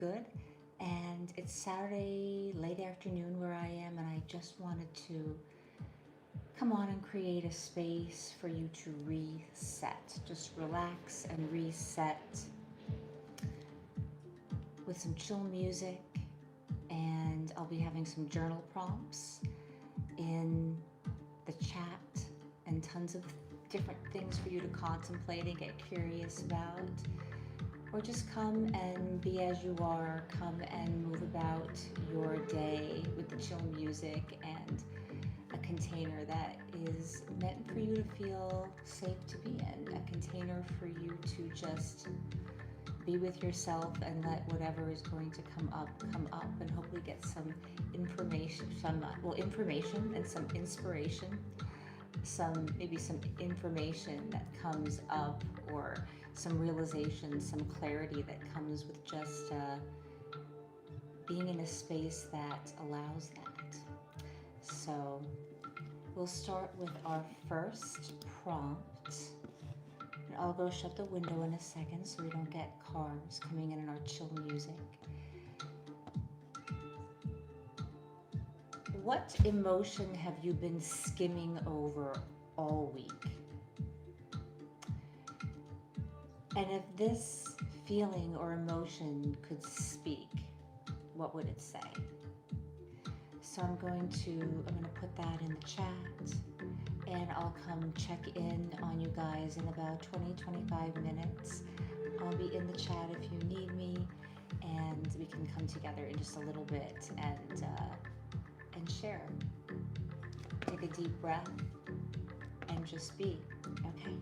Good. And it's Saturday, late afternoon where I am, and I just wanted to come on and create a space for you to reset. Just relax and reset with some chill music, and I'll be having some journal prompts in the chat and tons of different things for you to contemplate and get curious about. Or just come and be as you are, come and move about your day with the chill music and a container that is meant for you to feel safe to be in, a container for you to just be with yourself and let whatever is going to come up, and hopefully get some information, information and some inspiration, maybe some information that comes up, or some realization, some clarity that comes with just being in a space that allows that. So we'll start with our first prompt. And I'll go shut the window in a second so we don't get cars coming in and our chill music. What emotion have you been skimming over all week? And if this feeling or emotion could speak, what would it say? So I'm going to put that in the chat, and I'll come check in on you guys in about 20-25 minutes. I'll be in the chat if you need me, and we can come together in just a little bit and share. Take a deep breath and just be, okay?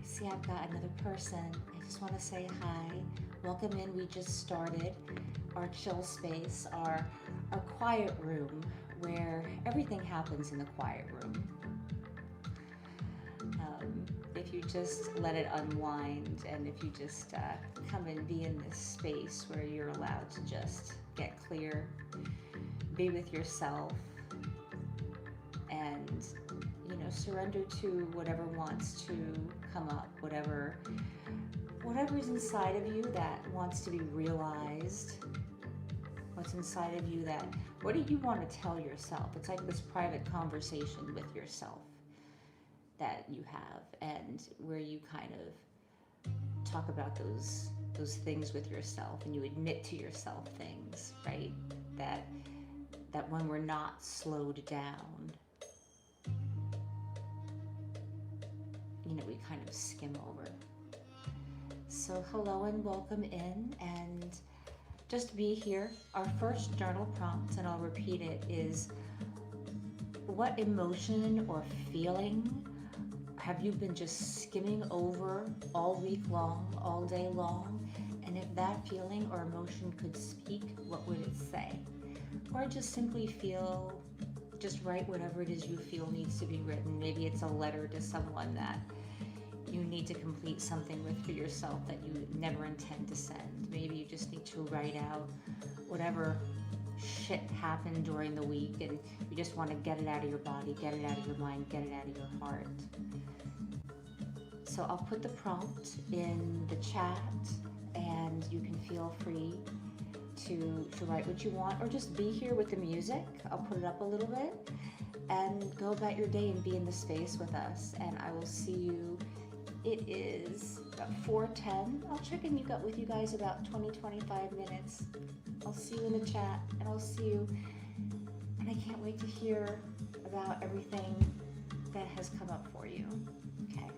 See, I've got another person. I just want to say hi. Welcome in. We just started our chill space, our quiet room, where everything happens in the quiet room. If you just let it unwind, and if you just come and be in this space where you're allowed to just get clear, be with yourself, and surrender to whatever wants to come up, whatever's inside of you that wants to be realized, what's inside of you what do you want to tell yourself? It's like this private conversation with yourself that you have, and where you kind of talk about those things with yourself, and you admit to yourself things, right? That when we're not slowed down, we kind of skim over. So hello and welcome in, and just be here. Our first journal prompt, and I'll repeat it, is what emotion or feeling have you been just skimming over all week long, all day long? And if that feeling or emotion could speak, what would it say? Or just simply just write whatever it is you feel needs to be written. Maybe it's a letter to someone that you need to complete something with for yourself that you never intend to send. Maybe you just need to write out whatever shit happened during the week, and you just want to get it out of your body, get it out of your mind, get it out of your heart. So I'll put the prompt in the chat, and you can feel free to write what you want, or just be here with the music. I'll put it up a little bit, and go about your day and be in the space with us. And I will see you. It is about 4:10. I'll check in with you guys about 20-25 minutes. I'll see you in the chat, and I'll see you. And I can't wait to hear about everything that has come up for you. Okay.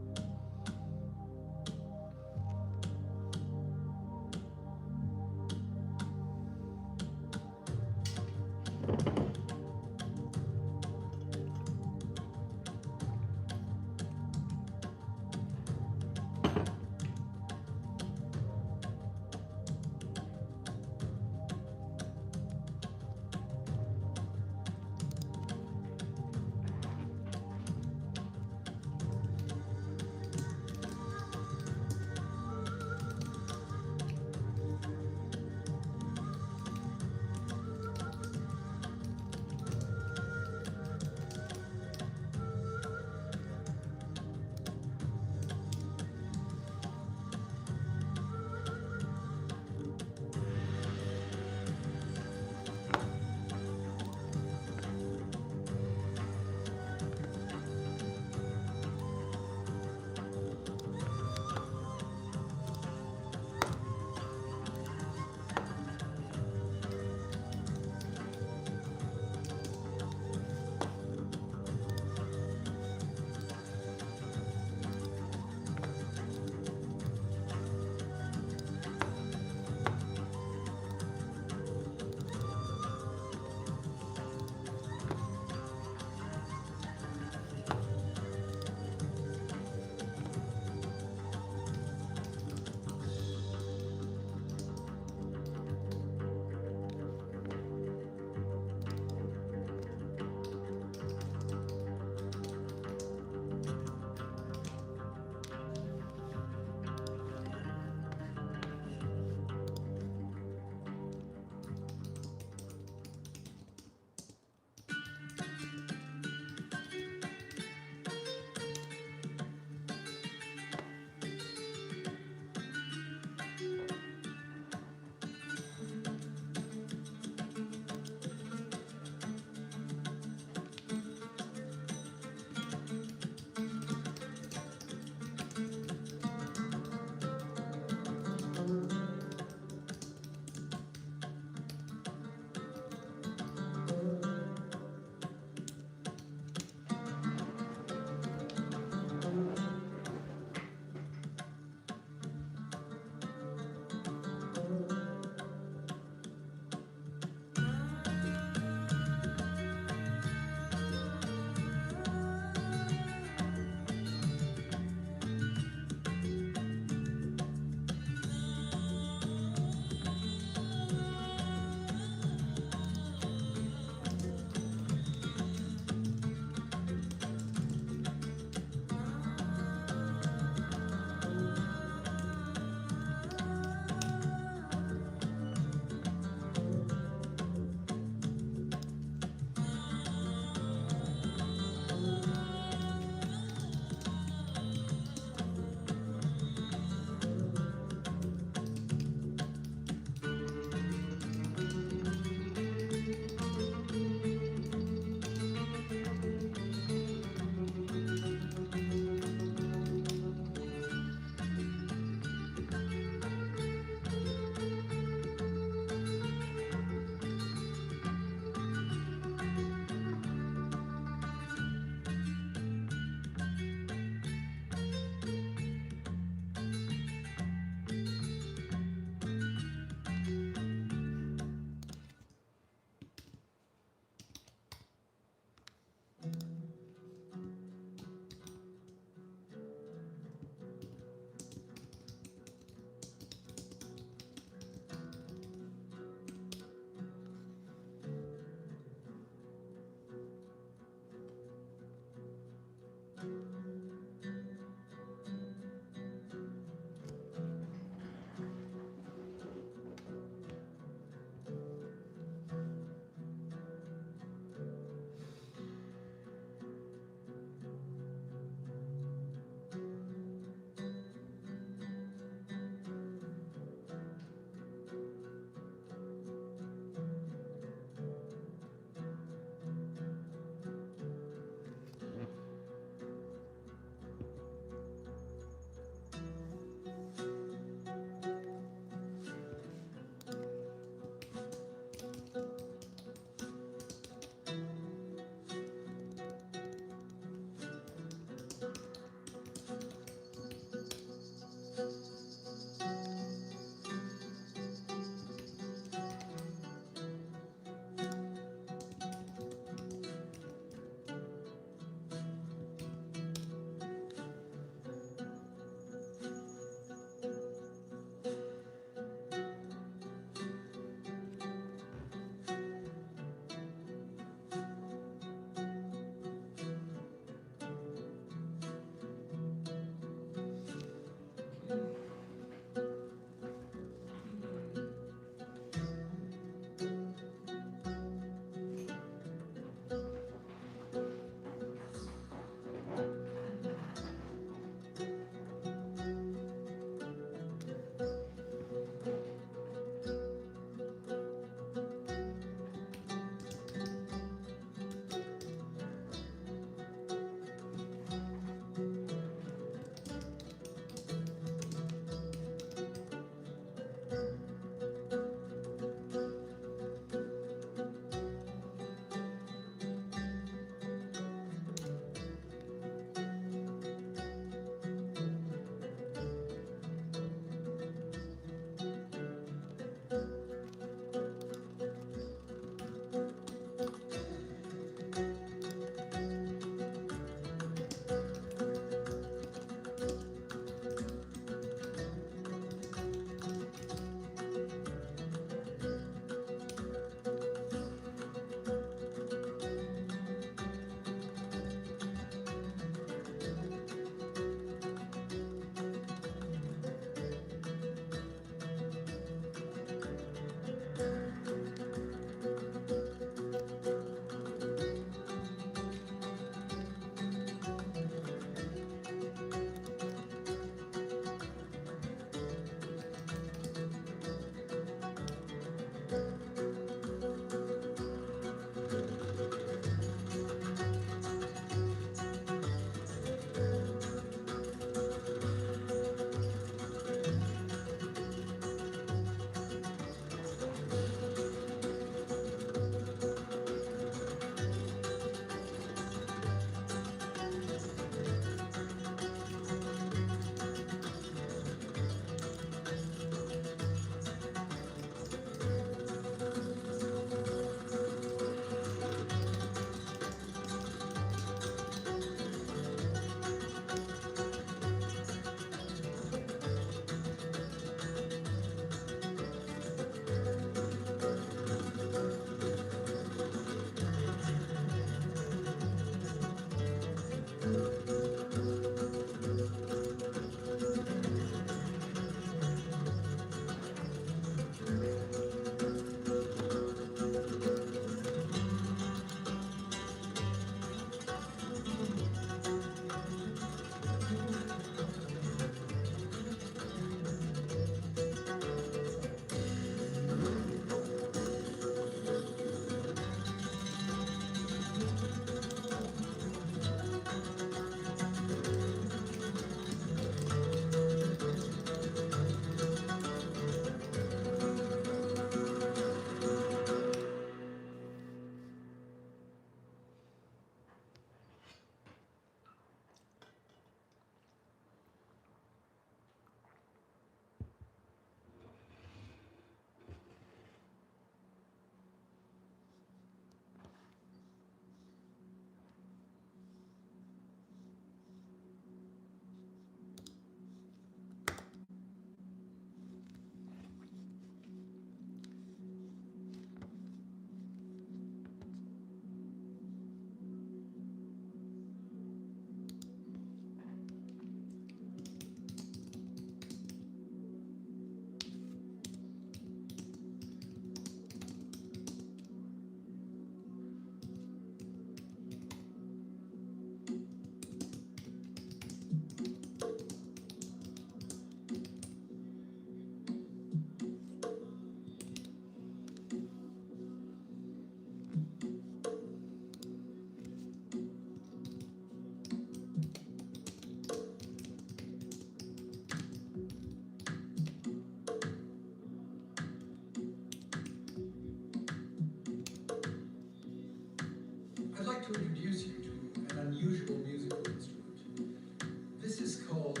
like to introduce you to an unusual musical instrument. This is called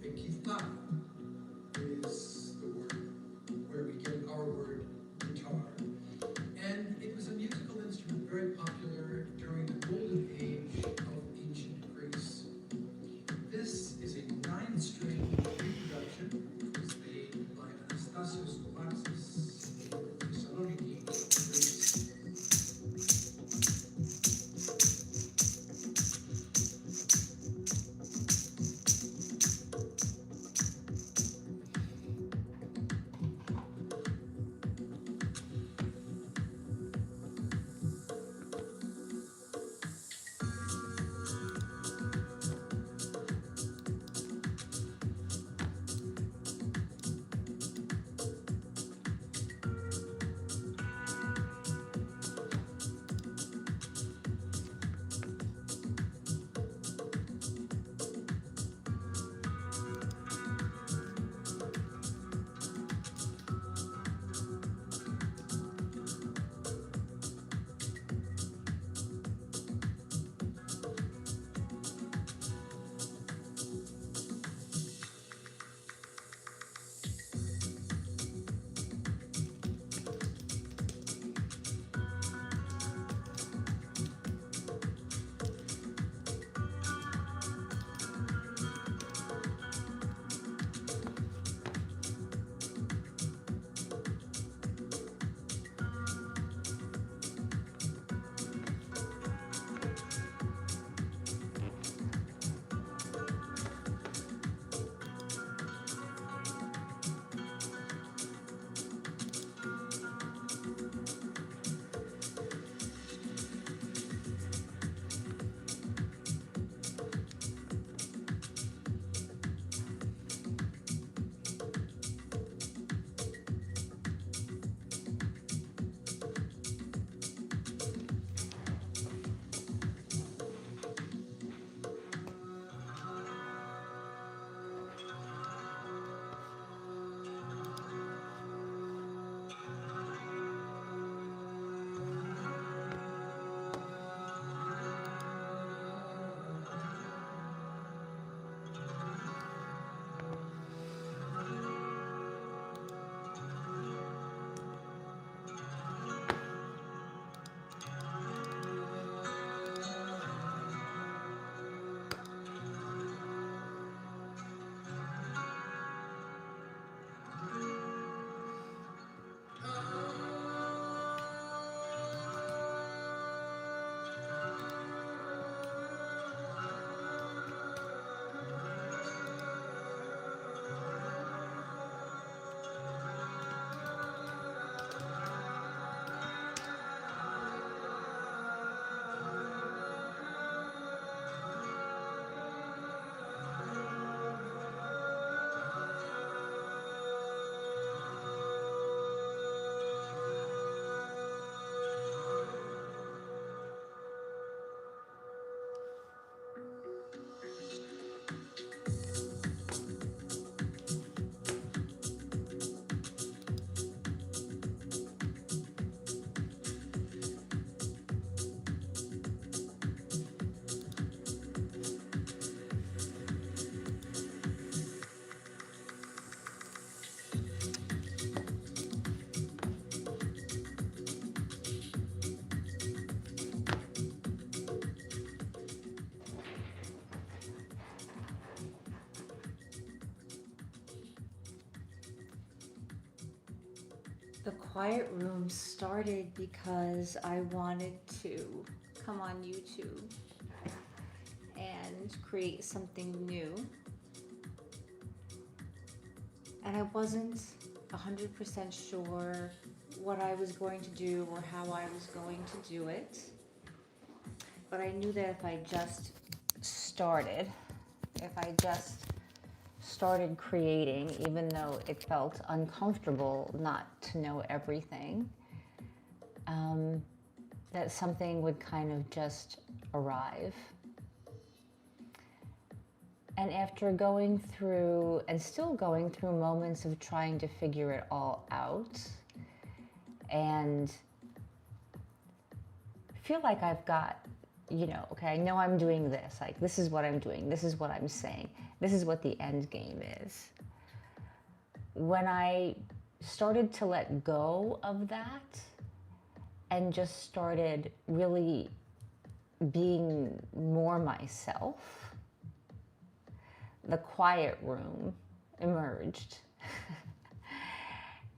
a guitarra, is the word where we get our word guitar. And it was a musical instrument very popular during the golden age of ancient Greece. This is a 9-string reproduction. It was made by Anastasios Kovacs in Thessaloniki, Greece. The quiet room started because I wanted to come on YouTube and create something new. And I wasn't 100% sure what I was going to do or how I was going to do it. But I knew that if I just started creating, even though it felt uncomfortable not to know everything, that something would kind of just arrive. And after going through, and still going through moments of trying to figure it all out, and feel like I've got you know, okay, I know I'm doing this. Like, this is what I'm doing. This is what I'm saying. This is what the end game is. When I started to let go of that and just started really being more myself, the quiet room emerged.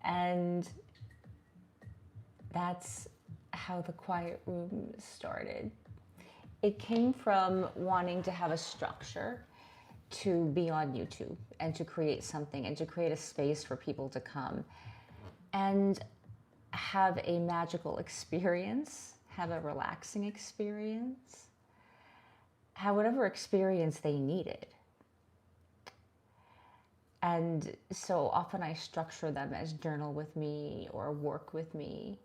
And that's how the quiet room started. It came from wanting to have a structure to be on YouTube and to create something and to create a space for people to come and have a magical experience, have a relaxing experience, have whatever experience they needed. And so often I structure them as journal with me or work with me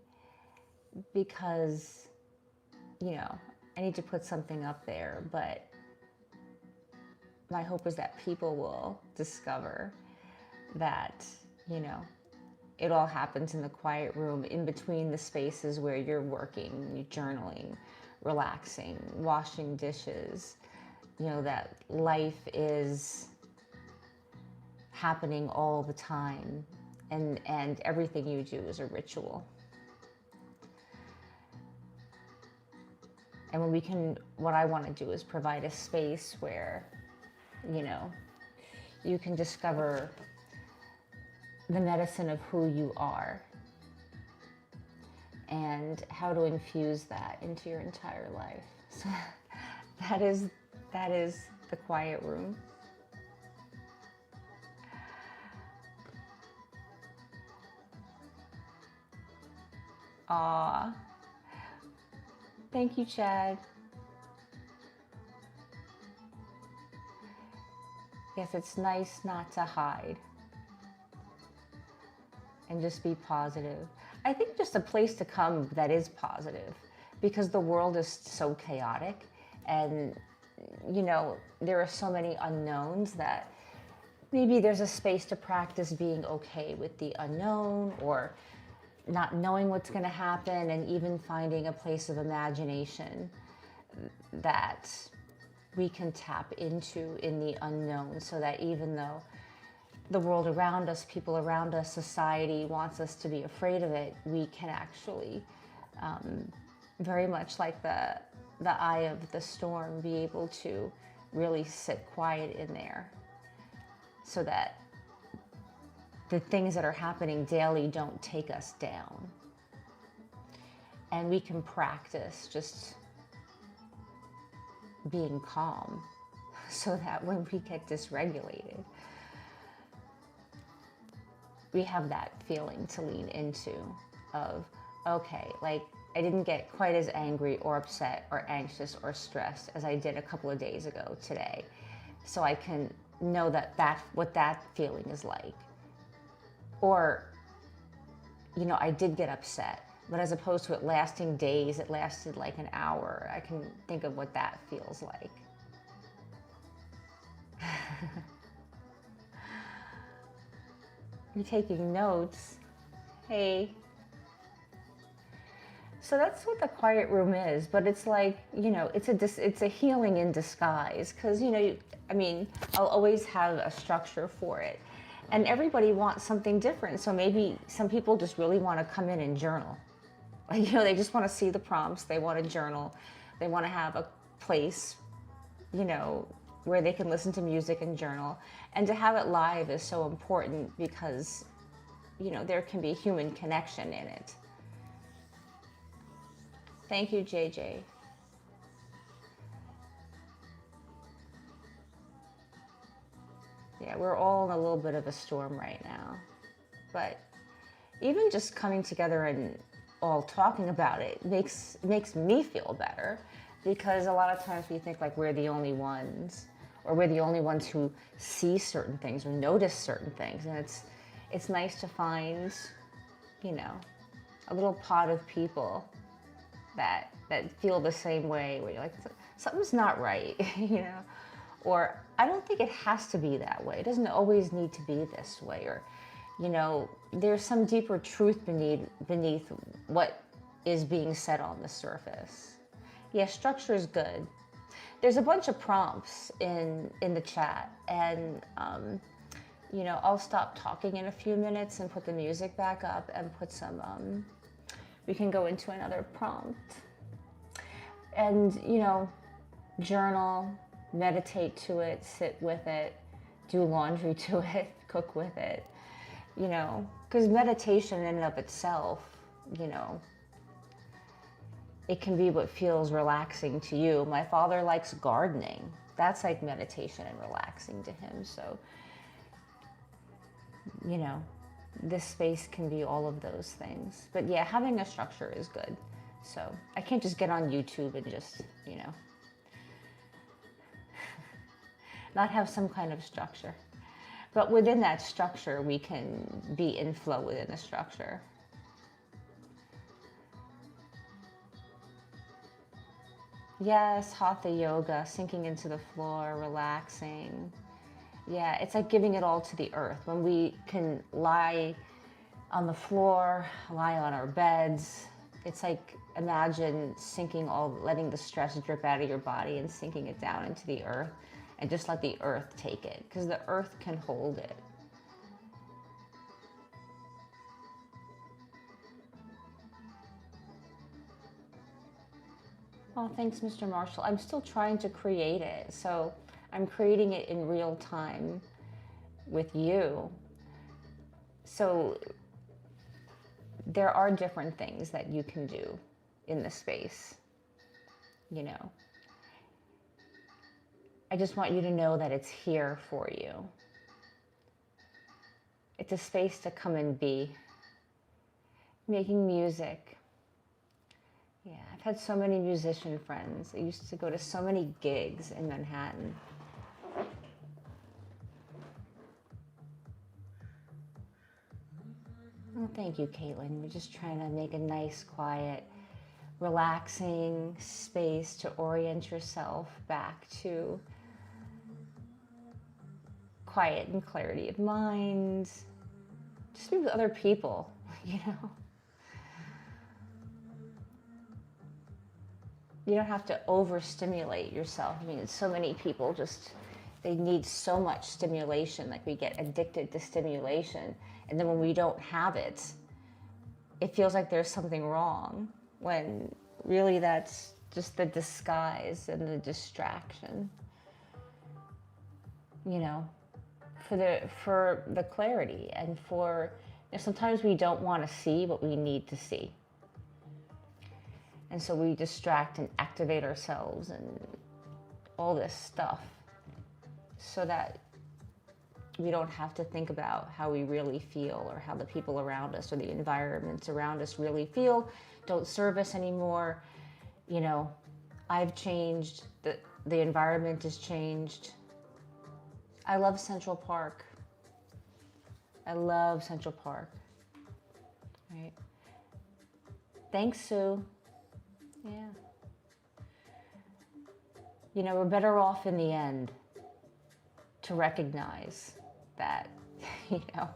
because, you know, I need to put something up there, but my hope is that people will discover that, you know, it all happens in the quiet room, in between the spaces where you're working, you're journaling, relaxing, washing dishes. You know, that life is happening all the time, and everything you do is a ritual. And when we can, what I want to do is provide a space where, you know, you can discover the medicine of who you are and how to infuse that into your entire life. So that is the quiet room. Aw. Thank you, Chad. Yes, it's nice not to hide and just be positive. I think just a place to come that is positive, because the world is so chaotic and, you know, there are so many unknowns that maybe there's a space to practice being okay with the unknown, or not knowing what's going to happen, and even finding a place of imagination that we can tap into in the unknown, so that even though the world around us, people around us, society wants us to be afraid of it, we can actually, very much like the eye of the storm, be able to really sit quiet in there, so that the things that are happening daily don't take us down. And we can practice just being calm, so that when we get dysregulated, we have that feeling to lean into of, okay, like, I didn't get quite as angry or upset or anxious or stressed as I did a couple of days ago today. So I can know what that feeling is like. Or, you know, I did get upset, but as opposed to it lasting days, it lasted like an hour. I can think of what that feels like. You're taking notes. Hey. So that's what the quiet room is, but it's like, you know, it's a healing in disguise, because, you know, I mean, I'll always have a structure for it. And everybody wants something different. So maybe some people just really want to come in and journal. Like, you know, they just want to see the prompts. They want to journal. They want to have a place, you know, where they can listen to music and journal. And to have it live is so important because, you know, there can be human connection in it. Thank you, JJ. Yeah, we're all in a little bit of a storm right now. But even just coming together and all talking about it makes me feel better, because a lot of times we think like we're the only ones, or we're the only ones who see certain things or notice certain things. And it's nice to find, you know, a little pod of people that feel the same way, where you're like, something's not right, you know? Or I don't think it has to be that way. It doesn't always need to be this way. Or, you know, there's some deeper truth beneath what is being said on the surface. Yeah, structure is good. There's a bunch of prompts in the chat, and you know, I'll stop talking in a few minutes and put the music back up and put some. We can go into another prompt, and you know, journal, meditate to it, sit with it, do laundry to it, cook with it. You know, because meditation in and of itself, you know, it can be what feels relaxing to you. My father likes gardening. That's like meditation and relaxing to him. So, you know, this space can be all of those things. But yeah, having a structure is good. So I can't just get on YouTube and just, you know, not have some kind of structure. But within that structure, we can be in flow within the structure. Yes, hatha yoga, sinking into the floor, relaxing. Yeah, it's like giving it all to the earth. When we can lie on the floor, lie on our beds, it's like imagine sinking all, letting the stress drip out of your body and sinking it down into the earth, and just let the earth take it, because the earth can hold it. Oh, thanks, Mr. Marshall. I'm still trying to create it. So I'm creating it in real time with you. So there are different things that you can do in the space, you know. I just want you to know that it's here for you. It's a space to come and be. Making music. Yeah, I've had so many musician friends. I used to go to so many gigs in Manhattan. Oh, thank you, Caitlin. We're just trying to make a nice, quiet, relaxing space to orient yourself back to quiet and clarity of mind. Just be with other people, you know. You don't have to overstimulate yourself. I mean, so many people just, they need so much stimulation, like we get addicted to stimulation. And then when we don't have it, it feels like there's something wrong, when really that's just the disguise and the distraction, you know, for the clarity and for, you know, sometimes we don't want to see what we need to see. And so we distract and activate ourselves and all this stuff so that we don't have to think about how we really feel, or how the people around us or the environments around us really feel, don't serve us anymore. You know, I've changed, the environment has changed. I love Central Park. I love Central Park. Right? Thanks, Sue. Yeah. You know, we're better off in the end to recognize that, you know,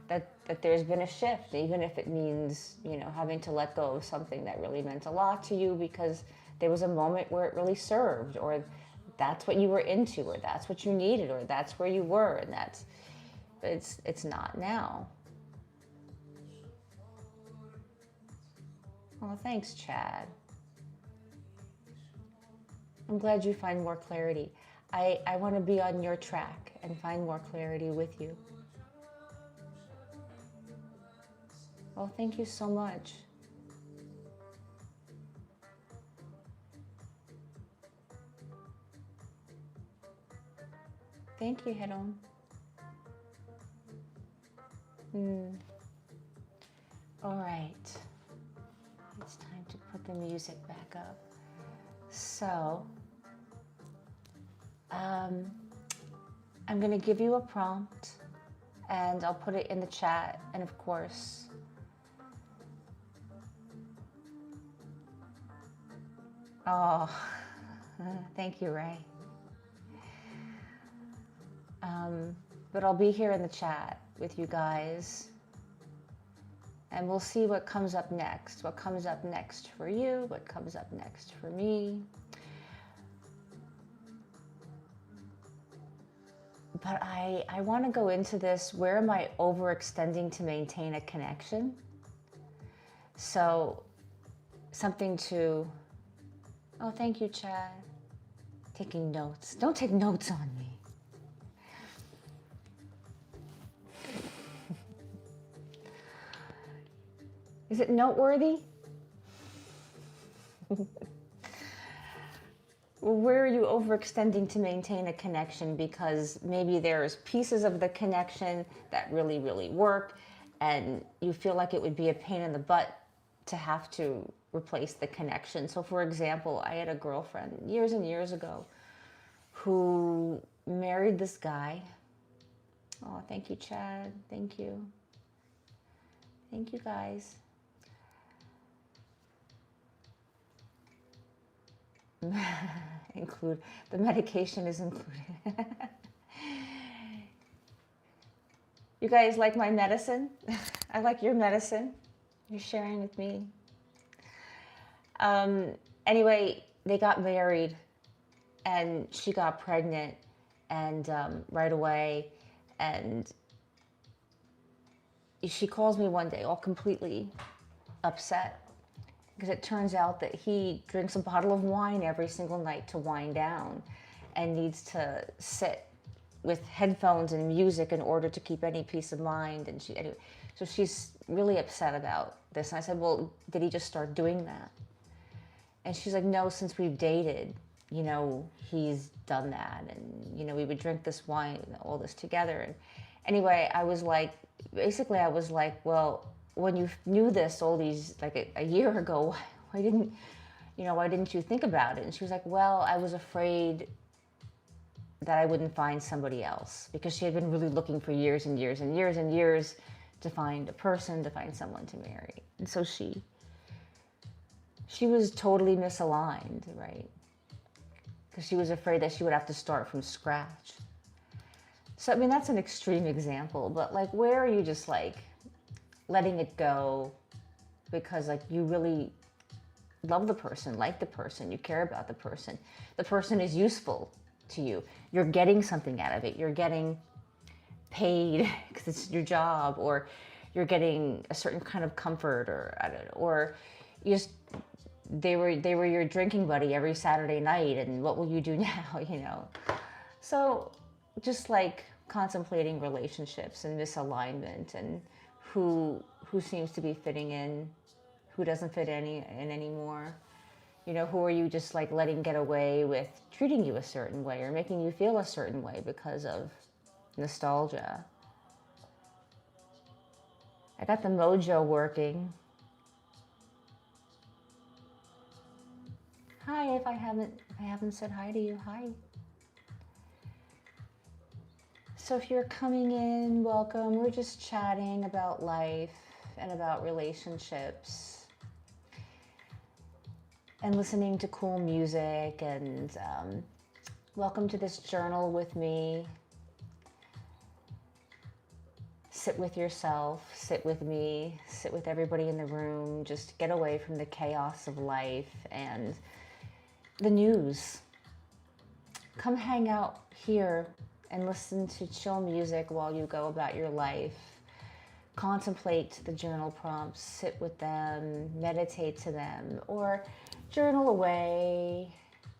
that there's been a shift, even if it means, you know, having to let go of something that really meant a lot to you because there was a moment where it really served, or that's what you were into, or that's what you needed, or that's where you were, and it's not now. Oh, thanks, Chad. I'm glad you find more clarity. I want to be on your track and find more clarity with you. Well, thank you so much. Thank you, Hedon. All right. It's time to put the music back up. So, I'm going to give you a prompt, and I'll put it in the chat. And of course, oh, thank you, Ray. But I'll be here in the chat with you guys, And we'll see what comes up next. What comes up next for you, what comes up next for me. But I want to go into this, where am I overextending to maintain a connection? So something to, oh, thank you, Chad. Taking notes. Don't take notes on me. Is it noteworthy? Where are you overextending to maintain a connection? Because maybe there's pieces of the connection that really, really work, and you feel like it would be a pain in the butt to have to replace the connection. So for example, I had a girlfriend years and years ago who married this guy. Oh, thank you, Chad. Thank you. Thank you, guys. Include the medication is included. You guys like my medicine? I like your medicine. You're sharing with me. Anyway, they got married, and she got pregnant, and right away, and she calls me one day all completely upset, because it turns out that he drinks a bottle of wine every single night to wind down, and needs to sit with headphones and music in order to keep any peace of mind. And anyway, so she's really upset about this. And I said, well, did he just start doing that? And she's like, no, since we've dated, you know, he's done that. And, you know, we would drink this wine, all this together. And anyway, I was like, well, when you knew this all these, like a year ago, why didn't you think about it? And she was like, well, I was afraid that I wouldn't find somebody else, because she had been really looking for years and years and years and years to find a person, to find someone to marry. And so she was totally misaligned, right? Because she was afraid that she would have to start from scratch. So, I mean, that's an extreme example, but like, where are you just like letting it go because like you really love the person, like the person, you care about the person is useful to you, you're getting something out of it, you're getting paid because it's your job, or you're getting a certain kind of comfort, or I don't know, or you just, they were your drinking buddy every Saturday night, and what will you do now, you know? So just like contemplating relationships and misalignment, and who seems to be fitting in, who doesn't fit in anymore. You know, who are you just like letting get away with treating you a certain way or making you feel a certain way because of nostalgia? I got the mojo working. Hi, if I haven't said hi to you, hi. So if you're coming in, welcome. We're just chatting about life and about relationships, and listening to cool music, and welcome to this journal with me. Sit with yourself, sit with me, sit with everybody in the room. Just get away from the chaos of life and the news. Come hang out here and listen to chill music while you go about your life. Contemplate the journal prompts, sit with them, meditate to them, or journal away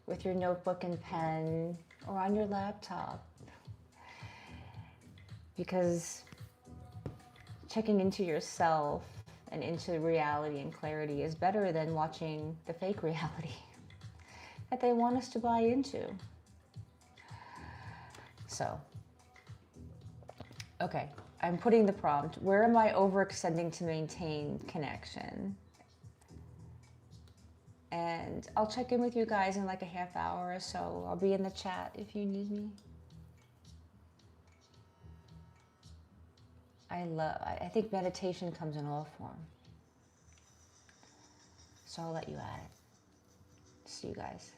with your notebook and pen, or on your laptop. Because checking into yourself and into reality and clarity is better than watching the fake reality that they want us to buy into. So, okay, I'm putting the prompt, where am I overextending to maintain connection? And I'll check in with you guys in like a half hour or so. I'll be in the chat if you need me. I think meditation comes in all form. So I'll let you at it. See you guys.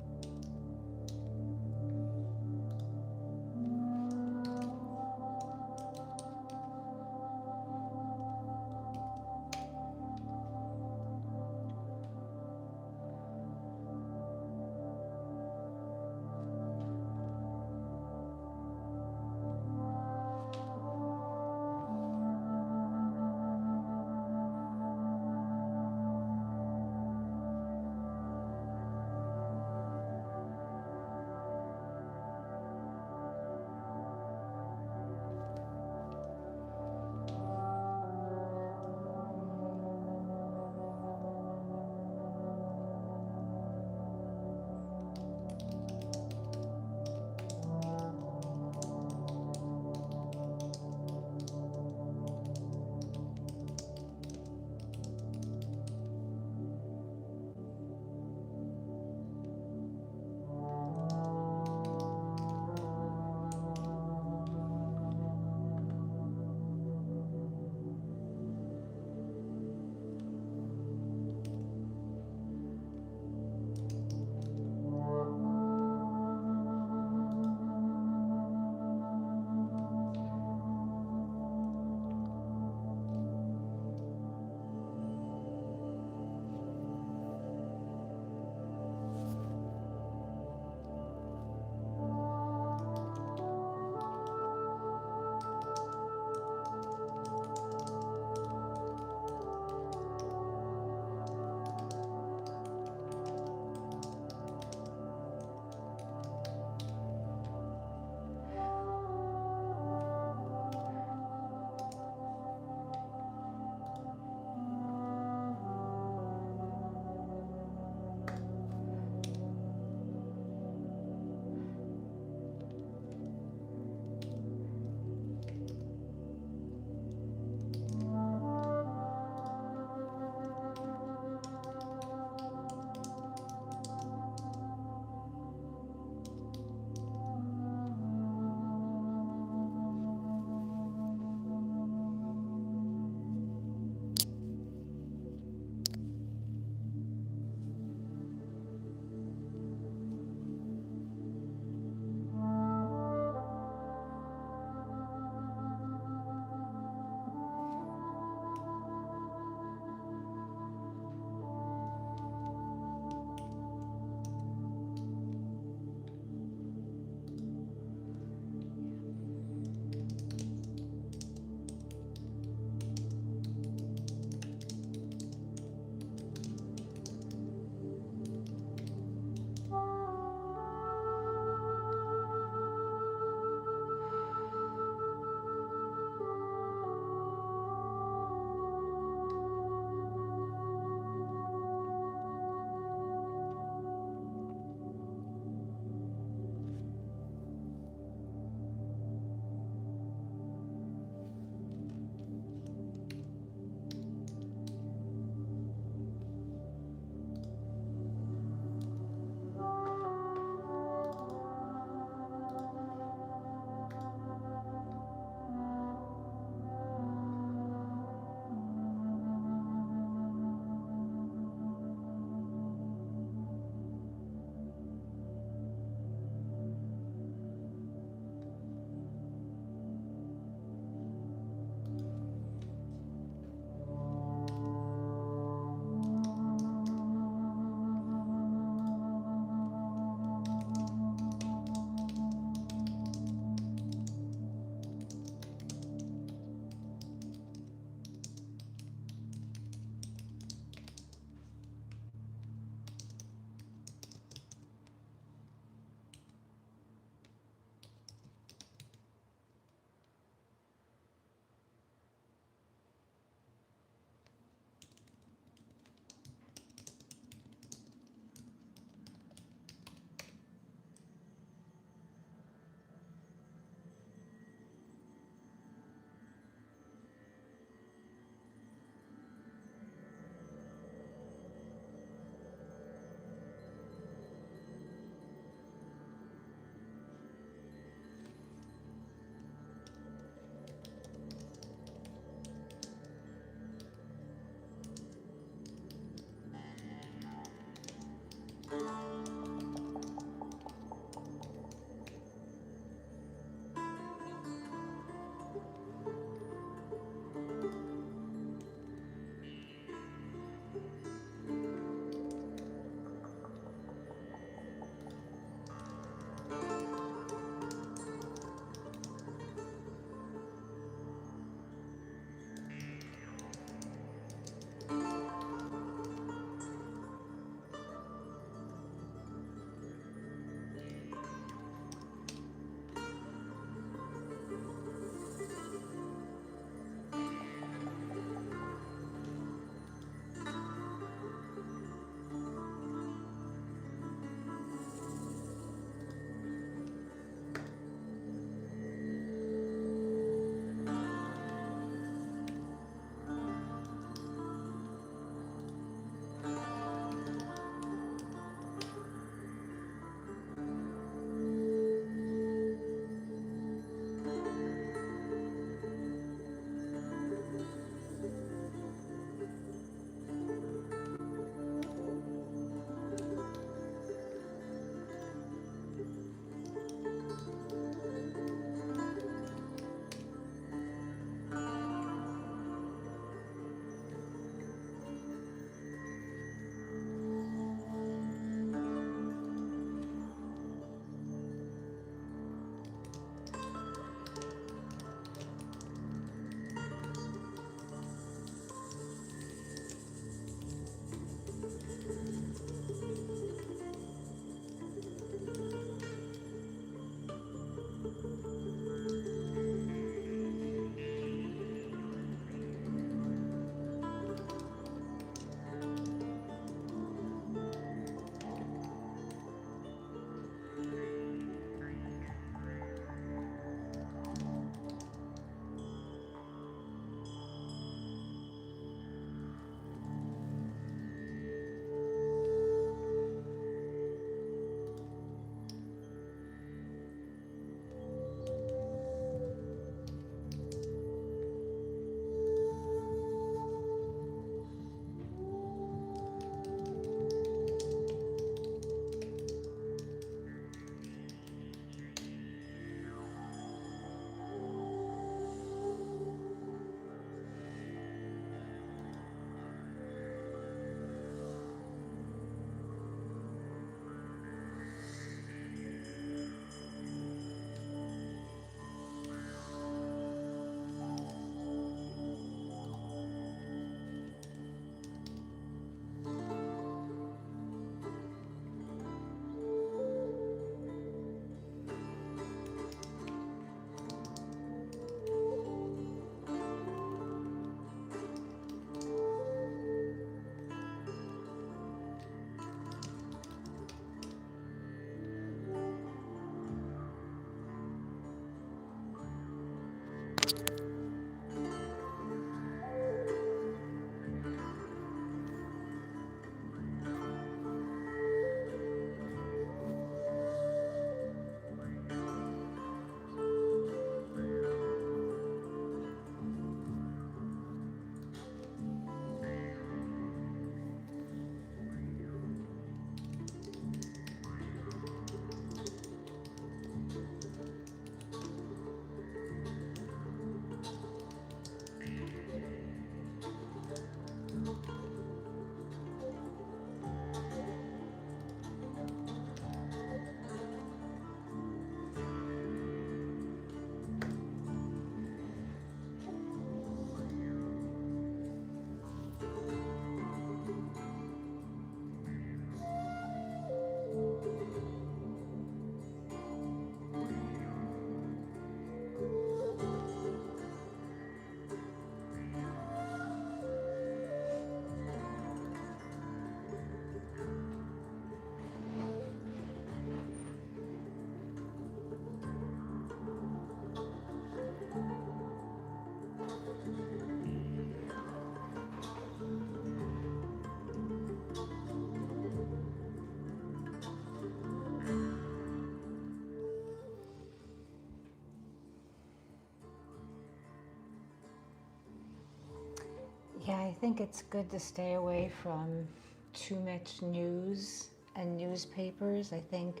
Yeah, I think it's good to stay away from too much news and newspapers. I think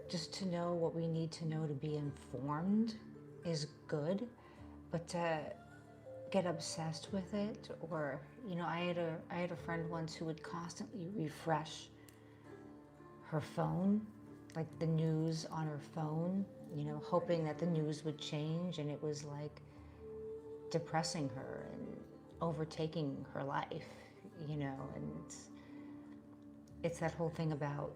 just to know what we need to know to be informed is good, but to get obsessed with it, or I had a friend once who would constantly refresh her phone, like the news on her phone, hoping that the news would change, and it was like depressing her and overtaking her life, and it's that whole thing about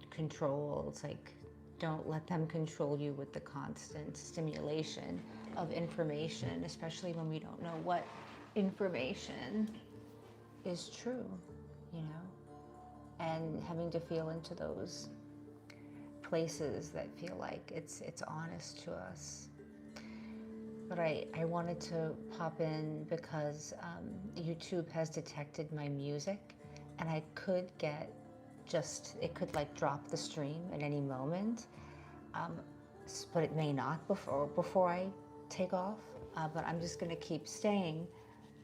control. It's like, don't let them control you with the constant stimulation of information, especially when we don't know what information is true, and having to feel into those places that feel like it's honest to us. But I wanted to pop in because YouTube has detected my music, and I could it could like drop the stream at any moment, but it may not before I take off. But I'm just going to keep staying.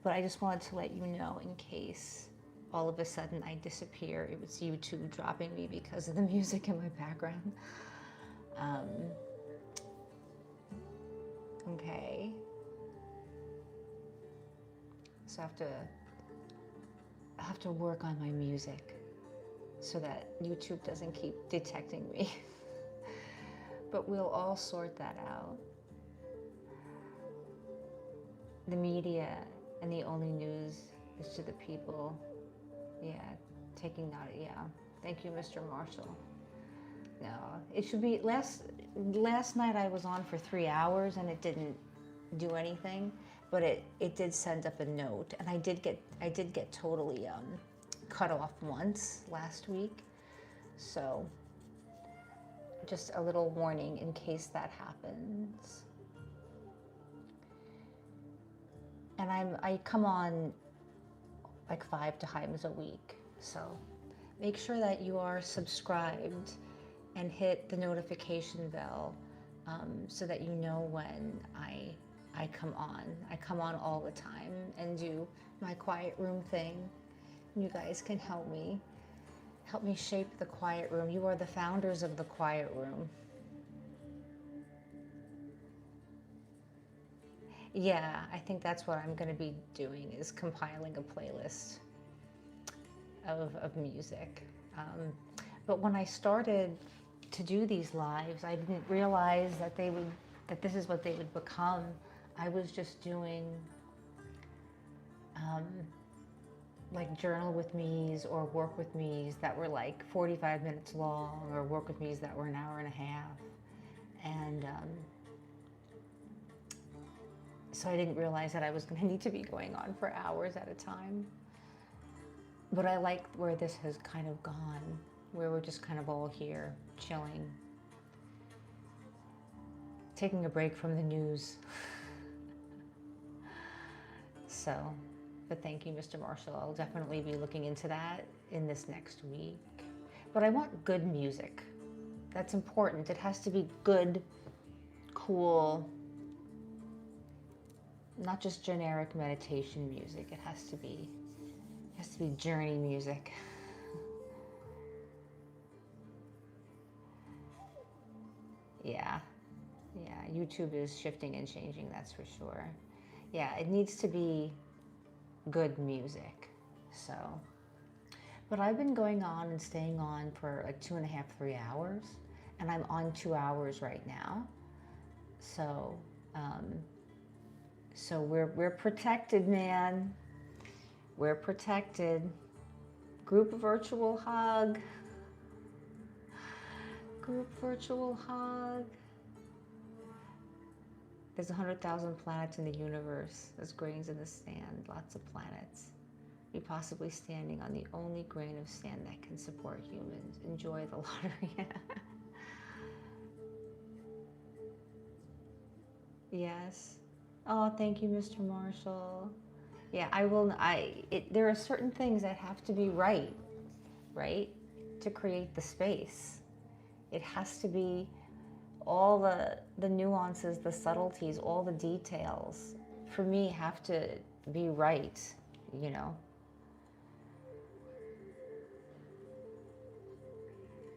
But I just wanted to let you know, in case all of a sudden I disappear, it was YouTube dropping me because of the music in my background. Okay. So I have to work on my music so that YouTube doesn't keep detecting me. But we'll all sort that out. The media and the only news is to the people. Yeah, taking that, yeah. Thank you, Mr. Marshall. No, it should be, last night I was on for 3 hours and it didn't do anything, but it did send up a note, and I did get totally cut off once last week. So just a little warning in case that happens. And I come on like 5 times a week, so make sure that you are subscribed and hit the notification bell, so that you know when I come on. I come on all the time and do my quiet room thing. You guys can help me shape the quiet room. You are the founders of the quiet room. Yeah, I think that's what I'm going to be doing, is compiling a playlist of music. But when I started to do these lives, I didn't realize that this is what they would become. I was just doing like journal with me's or work with me's that were like 45 minutes long, or work with me's that were an hour and a half. And so I didn't realize that I was going to need to be going on for hours at a time. But I like where this has kind of gone, where we're just kind of all here, chilling, taking a break from the news. So, but thank you, Mr. Marshall. I'll definitely be looking into that in this next week. But I want good music. That's important. It has to be good, cool, not just generic meditation music. It has to be journey music. Yeah, YouTube is shifting and changing, that's for sure. Yeah, it needs to be good music. So, but I've been going on and staying on for like 2.5, 3 hours, and I'm on 2 hours right now. So, we're protected, man. We're protected. Group virtual hug. Group virtual hug. There's 100,000 planets in the universe. There's grains in the sand, lots of planets. You're possibly standing on the only grain of sand that can support humans. Enjoy the lottery. Yes. Oh, thank you, Mr. Marshall. Yeah, there are certain things that have to be right, to create the space. It has to be all the nuances, the subtleties, all the details, for me, have to be right, you know.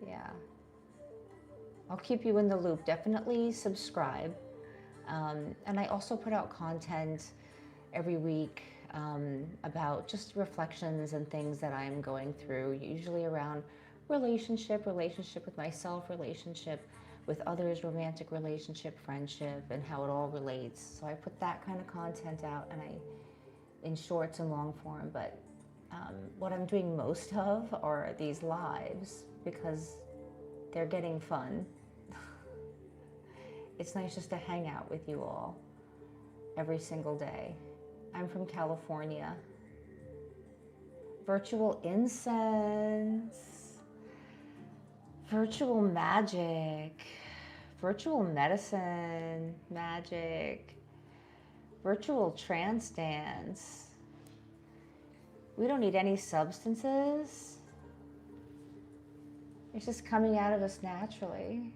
Yeah. I'll keep you in the loop. Definitely subscribe. And I also put out content every week about just reflections and things that I'm going through, usually around relationship with myself, relationship with others, romantic relationship, friendship, and how it all relates. So I put that kind of content out, and in shorts and long form. But what I'm doing most of are these lives because they're getting fun. It's nice just to hang out with you all every single day. I'm from California. Virtual incense, virtual magic, virtual medicine, magic, virtual trance dance. We don't need any substances. It's just coming out of us naturally.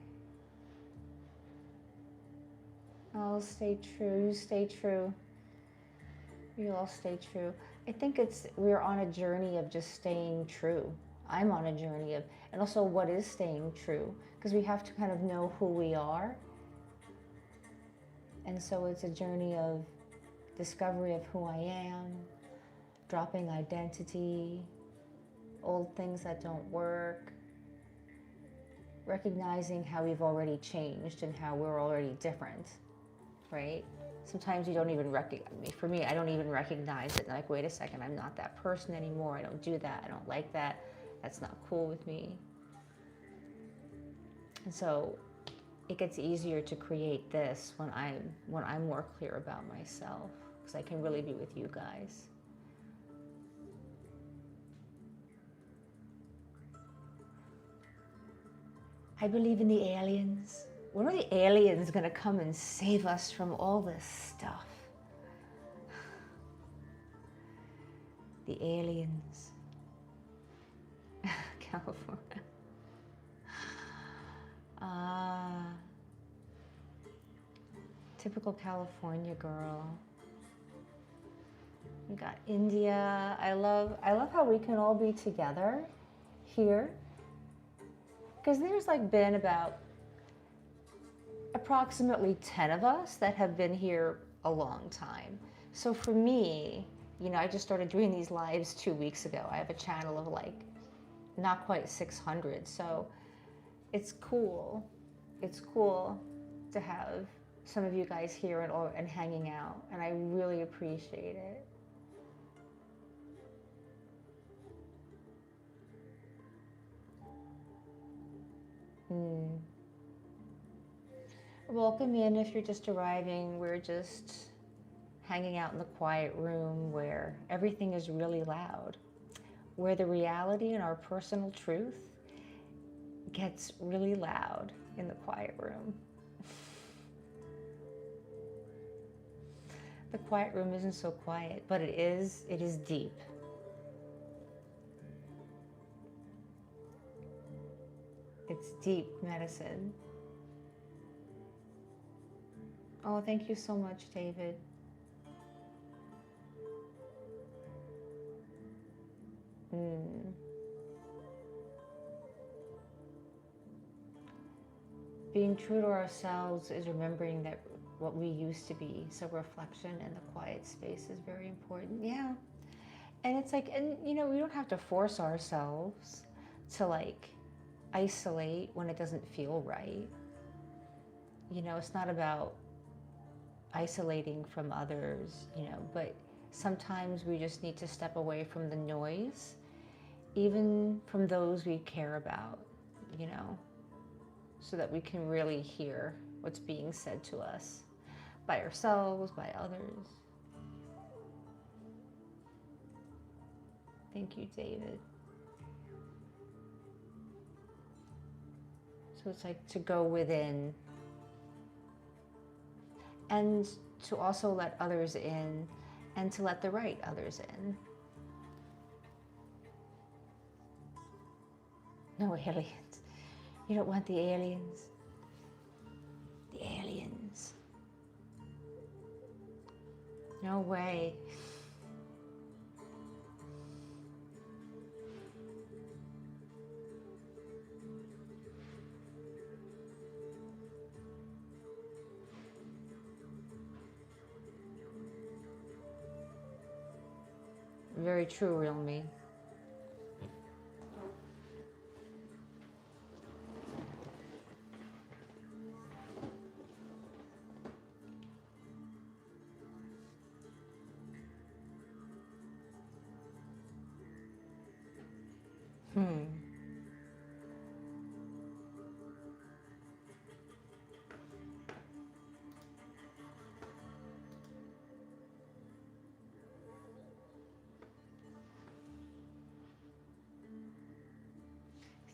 I'll stay true. You stay true. You all stay true. I think we're on a journey of just staying true. I'm on a journey of, and also what is staying true, because we have to kind of know who we are. And so it's a journey of discovery of who I am, dropping identity, old things that don't work, recognizing how we've already changed and how we're already different, right? Sometimes you don't even recognize, for me, I don't even recognize it. Like, wait a second, I'm not that person anymore. I don't do that. I don't like that. That's not cool with me. And so it gets easier to create this when I'm more clear about myself, because I can really be with you guys. I believe in the aliens. When are the aliens going to come and save us from all this stuff? The aliens. California. Typical California girl. We got India. I love how we can all be together here. Because there's like been about approximately 10 of us that have been here a long time. So for me, you know, I just started doing these lives 2 weeks ago. I have a channel of like not quite 600. So it's cool. It's cool to have some of you guys here and hanging out. And I really appreciate it. Welcome in if you're just arriving. We're just hanging out in the quiet room where everything is really loud, where the reality and our personal truth gets really loud in the quiet room. The quiet room isn't so quiet, but it is deep. It's deep medicine. Oh, thank you so much, David. Being true to ourselves is remembering that what we used to be. So reflection in the quiet space is very important. Yeah. And it's like, and you know, we don't have to force ourselves to like isolate when it doesn't feel right. You know, it's not about isolating from others, you know, but sometimes we just need to step away from the noise, even from those we care about, you know, so that we can really hear what's being said to us by ourselves, by others. Thank you, David. So it's like to go within and to also let others in and to let the right others in. No aliens. You don't want the aliens. The aliens. No way. very true, real me.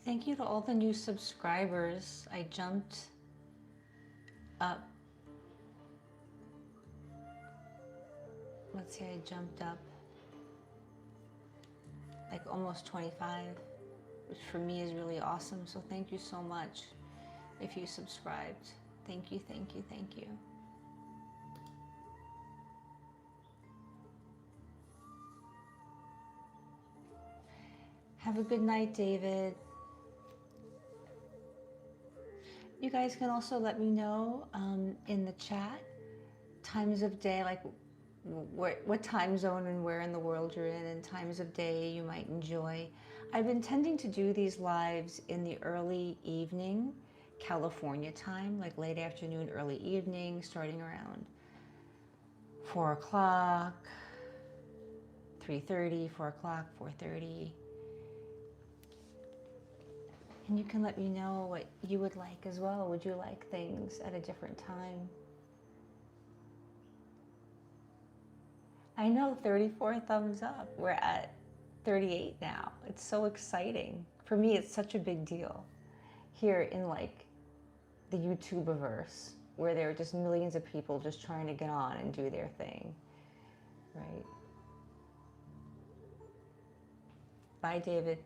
Thank you to all the new subscribers. I jumped up. Let's see, I jumped up like almost 25, which for me is really awesome. So thank you so much if you subscribed. Thank you, thank you, thank you. Have a good night, David. You guys can also let me know in the chat times of day, like what time zone and where in the world you're in, and times of day you might enjoy. I've been tending to do these lives in the early evening, California time, like late afternoon, early evening, starting around 4 o'clock, 3:30, 4 o'clock, 4:30. And you can let me know what you would like as well. Would you like things at a different time? I know, 34 thumbs up. We're at 38 now. It's so exciting. For me, it's such a big deal here in like the YouTuberverse, where there are just millions of people just trying to get on and do their thing, right? Bye, David.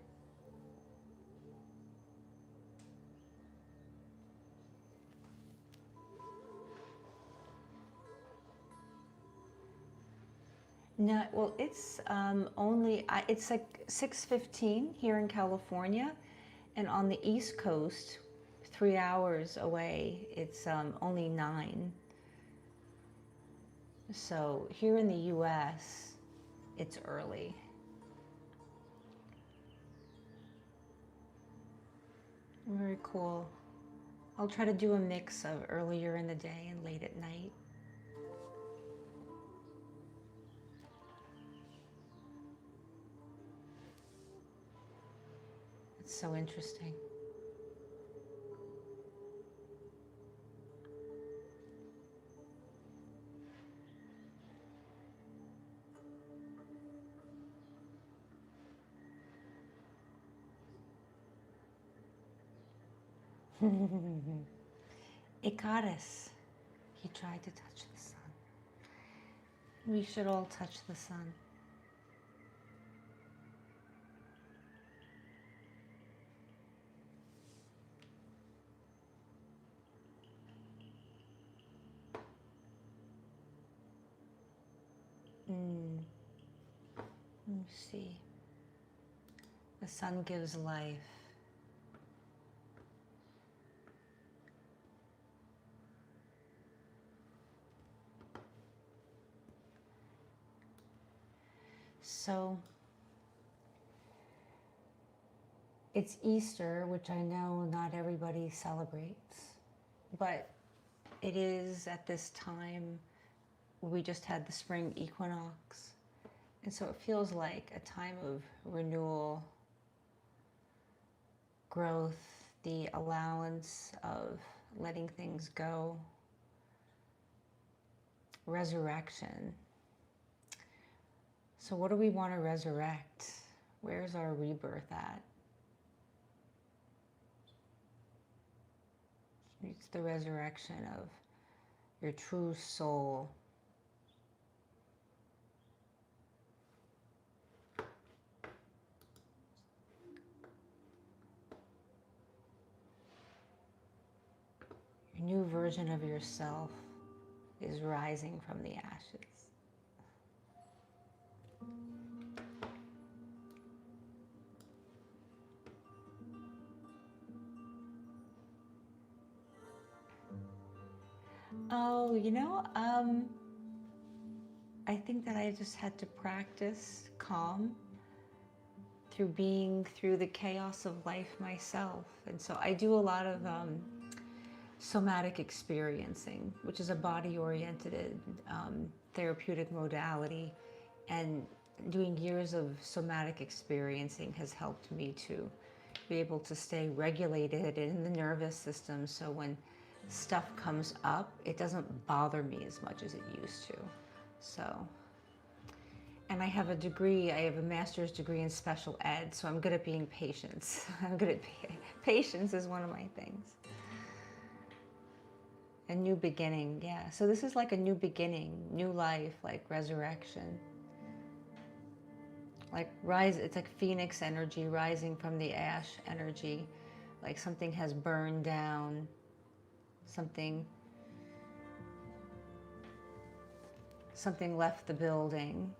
No, well, it's it's like 6:15 here in California, and on the East Coast, 3 hours away, it's only 9. So here in the US, it's early. Very cool. I'll try to do a mix of earlier in the day and late at night. It's so interesting. Icarus, he tried to touch the sun. We should all touch the sun. Let me see. The sun gives life. So it's Easter, which I know not everybody celebrates, but it is at this time. We just had the spring equinox, and so it feels like a time of renewal, growth, the allowance of letting things go, resurrection. So what do we want to resurrect? Where's our rebirth at? It's the resurrection of your true soul. Your new version of yourself is rising from the ashes. Oh, I think that I just had to practice calm through being through the chaos of life myself. And so I do a lot of somatic experiencing, which is a body-oriented therapeutic modality. And doing years of somatic experiencing has helped me to be able to stay regulated in the nervous system, so when stuff comes up, it doesn't bother me as much as it used to. So, and I have a master's degree in special ed, so I'm good at being patient. I'm good at patience is one of my things. A new beginning, yeah. So this is like a new beginning, new life, like resurrection. Like rise, it's like phoenix energy rising from the ash energy. Like something has burned down, something left the building,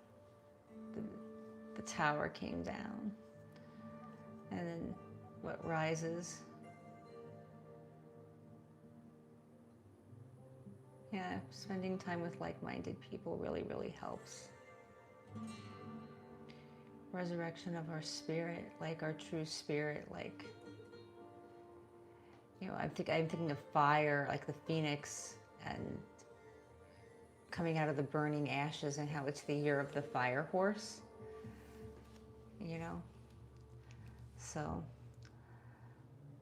the tower came down, and then what rises? Yeah, spending time with like-minded people really, really helps. Resurrection of our spirit, like our true spirit, like, you know, I'm thinking of fire, like the phoenix, and coming out of the burning ashes, and how it's the year of the fire horse, you know. So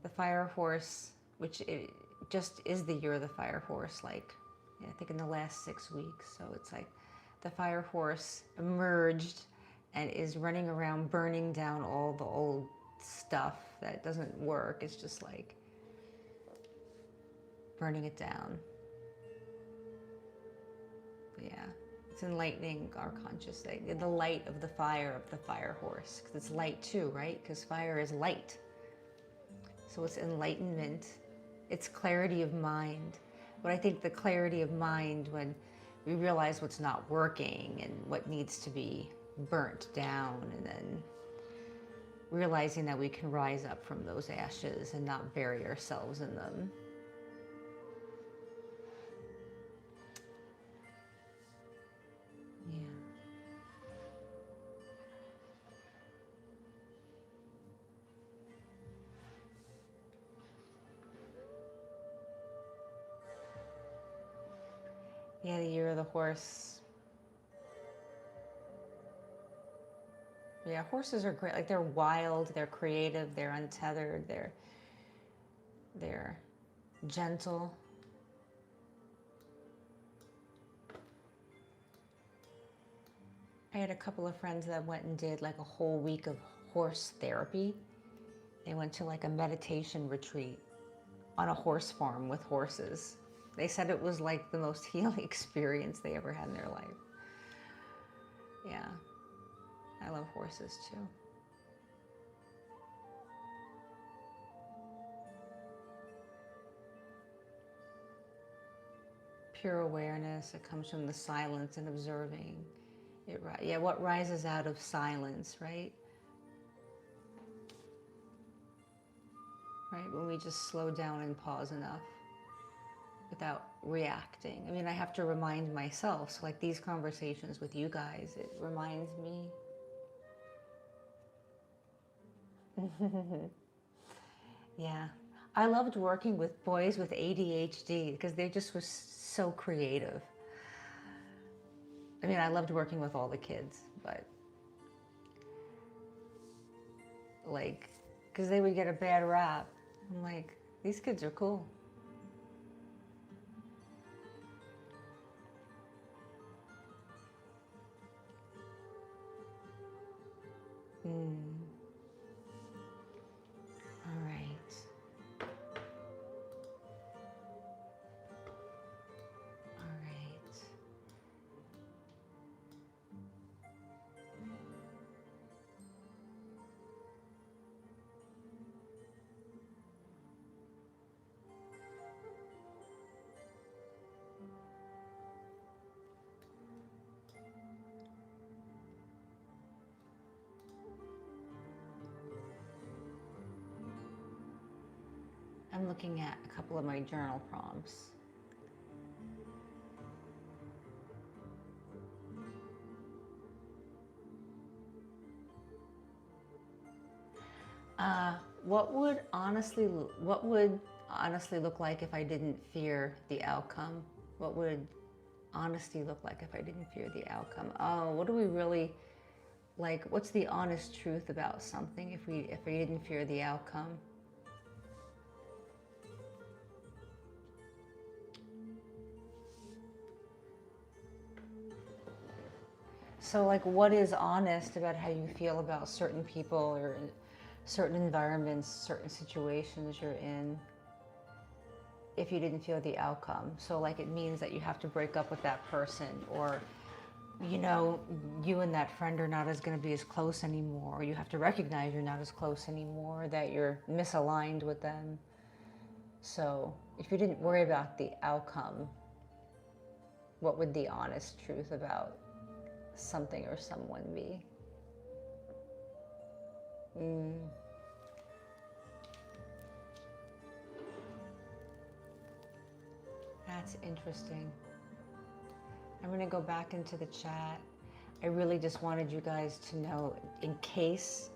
the fire horse, which it just is the year of the fire horse, like, I think in the last 6 weeks. So it's like the fire horse emerged and is running around burning down all the old stuff that doesn't work. It's just like burning it down. Yeah, it's enlightening our consciousness, the light of the fire horse, because it's light too, right? Because fire is light. So it's enlightenment, it's clarity of mind. But I think the clarity of mind when we realize what's not working and what needs to be burnt down, and then realizing that we can rise up from those ashes and not bury ourselves in them. Yeah. Yeah, the year of the horse. Yeah, horses are great. Like, they're wild, they're creative, they're untethered, they're gentle. I had a couple of friends that went and did like a whole week of horse therapy. They went to like a meditation retreat on a horse farm with horses. They said it was like the most healing experience they ever had in their life. Yeah, I love horses too. Pure awareness, it comes from the silence and observing. Yeah, what rises out of silence, right? Right, when we just slow down and pause enough without reacting. I mean, I have to remind myself, so like these conversations with you guys, it reminds me. Yeah, I loved working with boys with ADHD because they just were so creative. I mean, I loved working with all the kids, but like, because they would get a bad rap. I'm like, these kids are cool. All right. All right. I'm looking at a couple of my journal prompts. What would honestly look like if I didn't fear the outcome? What would honesty look like if I didn't fear the outcome? Oh, what do we really like? What's the honest truth about something if we didn't fear the outcome? So, like, what is honest about how you feel about certain people or certain environments, certain situations you're in, if you didn't feel the outcome? So, like, it means that you have to break up with that person, or, you know, you and that friend are not going to be as close anymore, or you have to recognize you're not as close anymore, that you're misaligned with them. So, if you didn't worry about the outcome, what would the honest truth about something or someone be? That's interesting. I'm going to go back into the chat. I really just wanted you guys to know, in case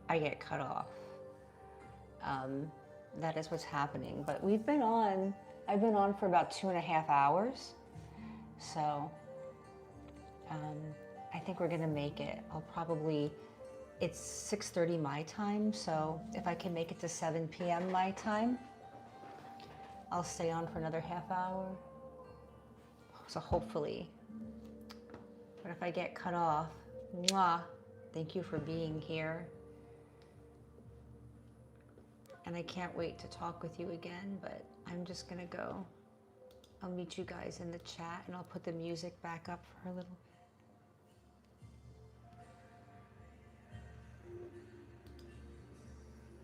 I get cut off, that is what's happening. But I've been on for about 2.5 hours. So I think we're going to make it. It's 6:30 my time. So if I can make it to 7 p.m. my time, I'll stay on for another half hour. So hopefully. But if I get cut off, mwah, thank you for being here. And I can't wait to talk with you again, but I'm just gonna go. I'll meet you guys in the chat and I'll put the music back up for a little bit.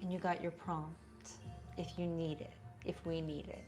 And you got your prompt if you need it, if we need it.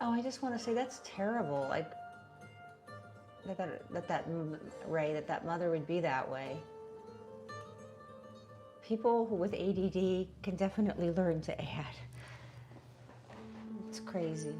Oh, I just want to say that's terrible. Like that mother would be that way. People with ADD can definitely learn to add. It's crazy.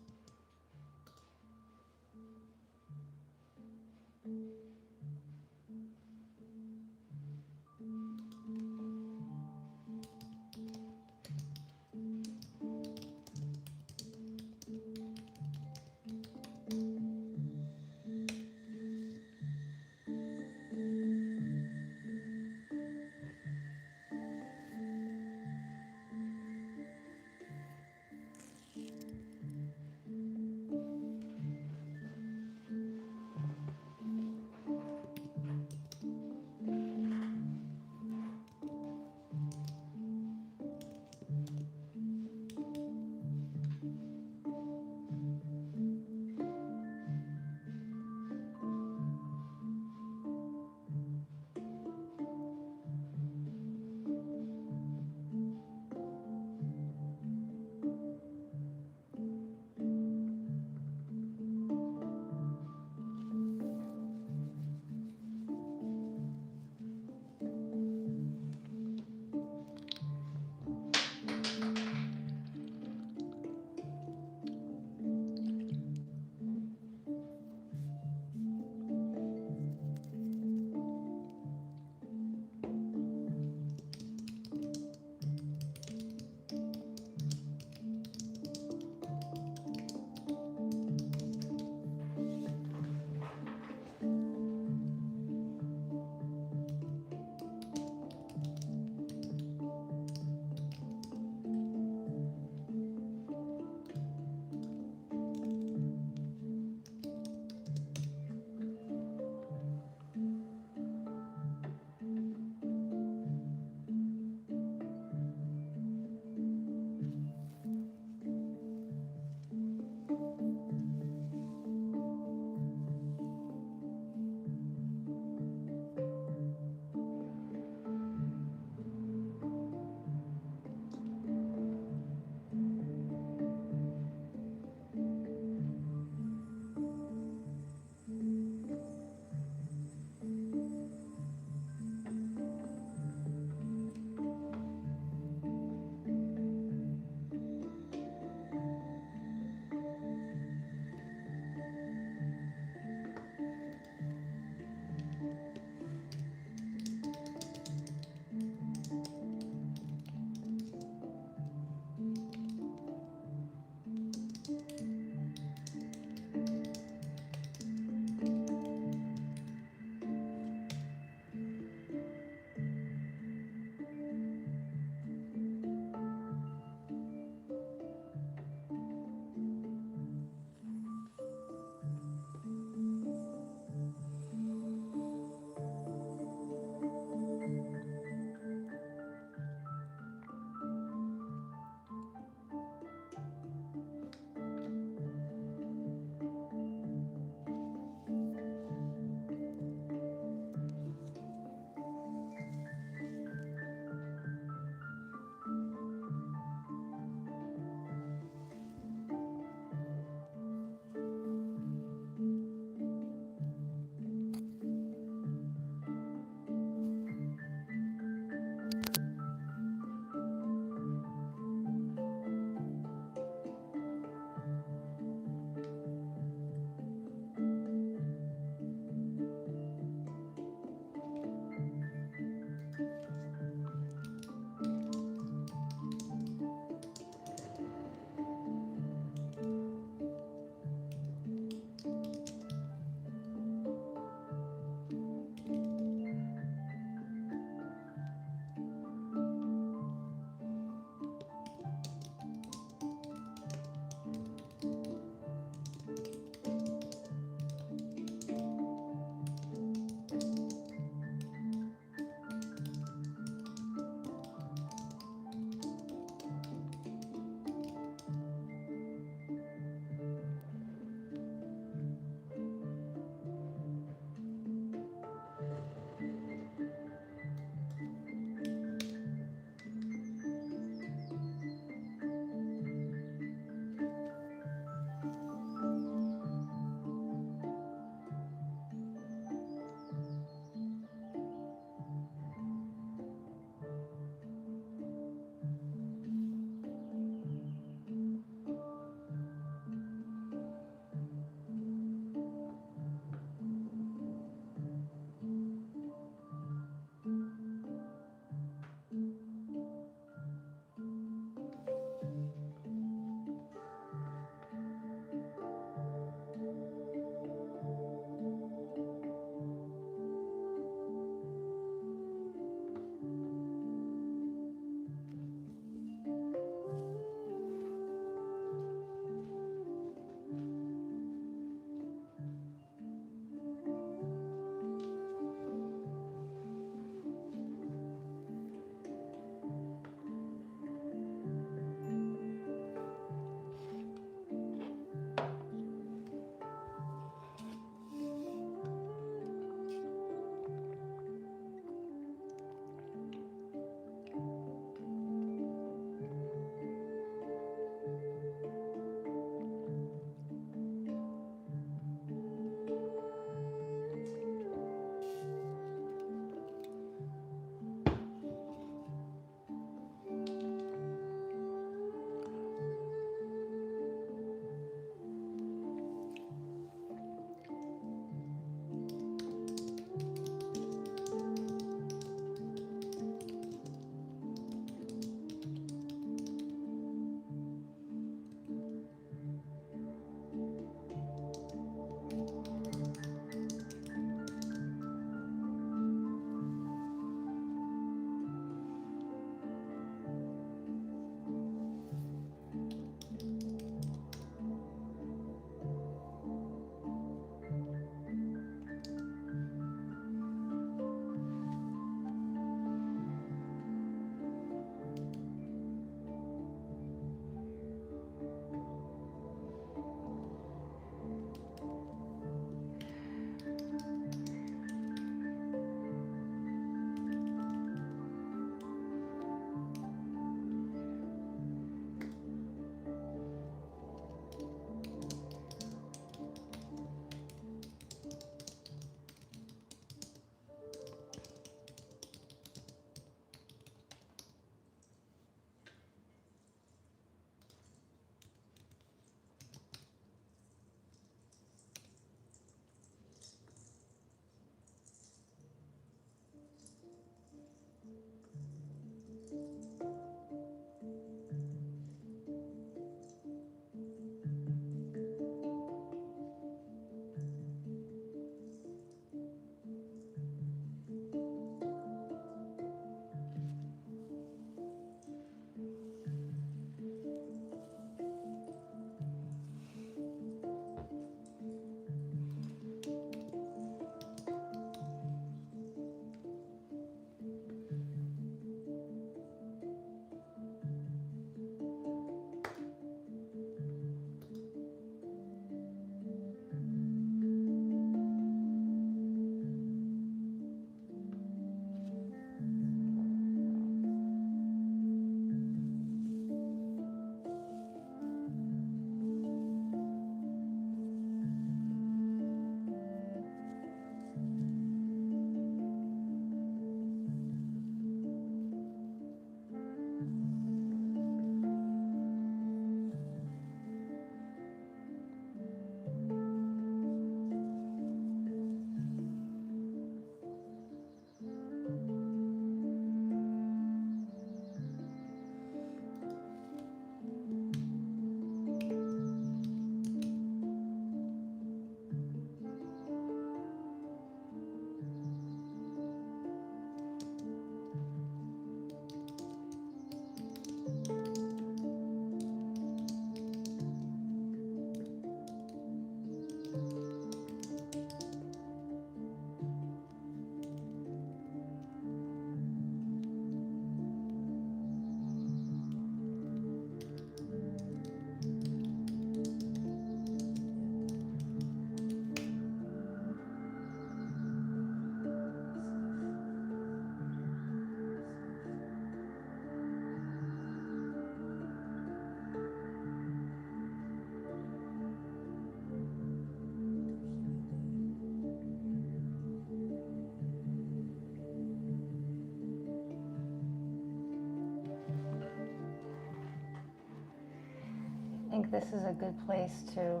think this is a good place to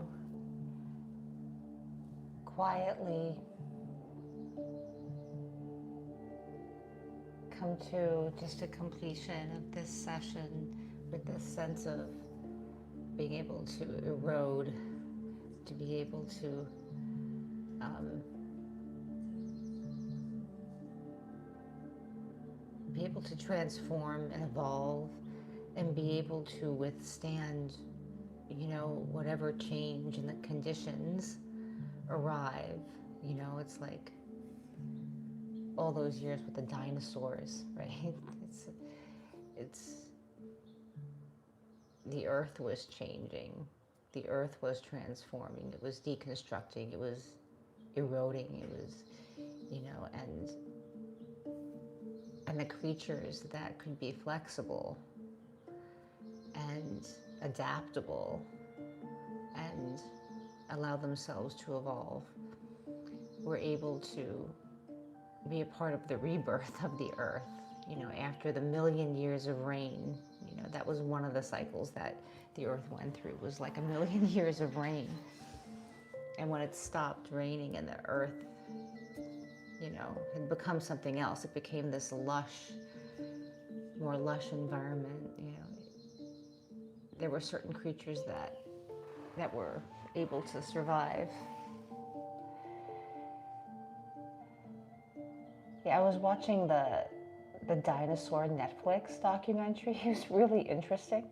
quietly come to just a completion of this session with this sense of being able to erode, to be able to transform and evolve and be able to withstand, whatever change and the conditions arrive. It's like all those years with the dinosaurs, right? It's the earth was changing, the earth was transforming, it was deconstructing, it was eroding, it was, and the creatures that could be flexible and adaptable and allow themselves to evolve were able to be a part of the rebirth of the earth. After the million years of rain, that was one of the cycles that the earth went through, was like a million years of rain. And when it stopped raining and the earth, had become something else, it became this more lush environment. There were certain creatures that were able to survive. Yeah, I was watching the dinosaur Netflix documentary. It was really interesting,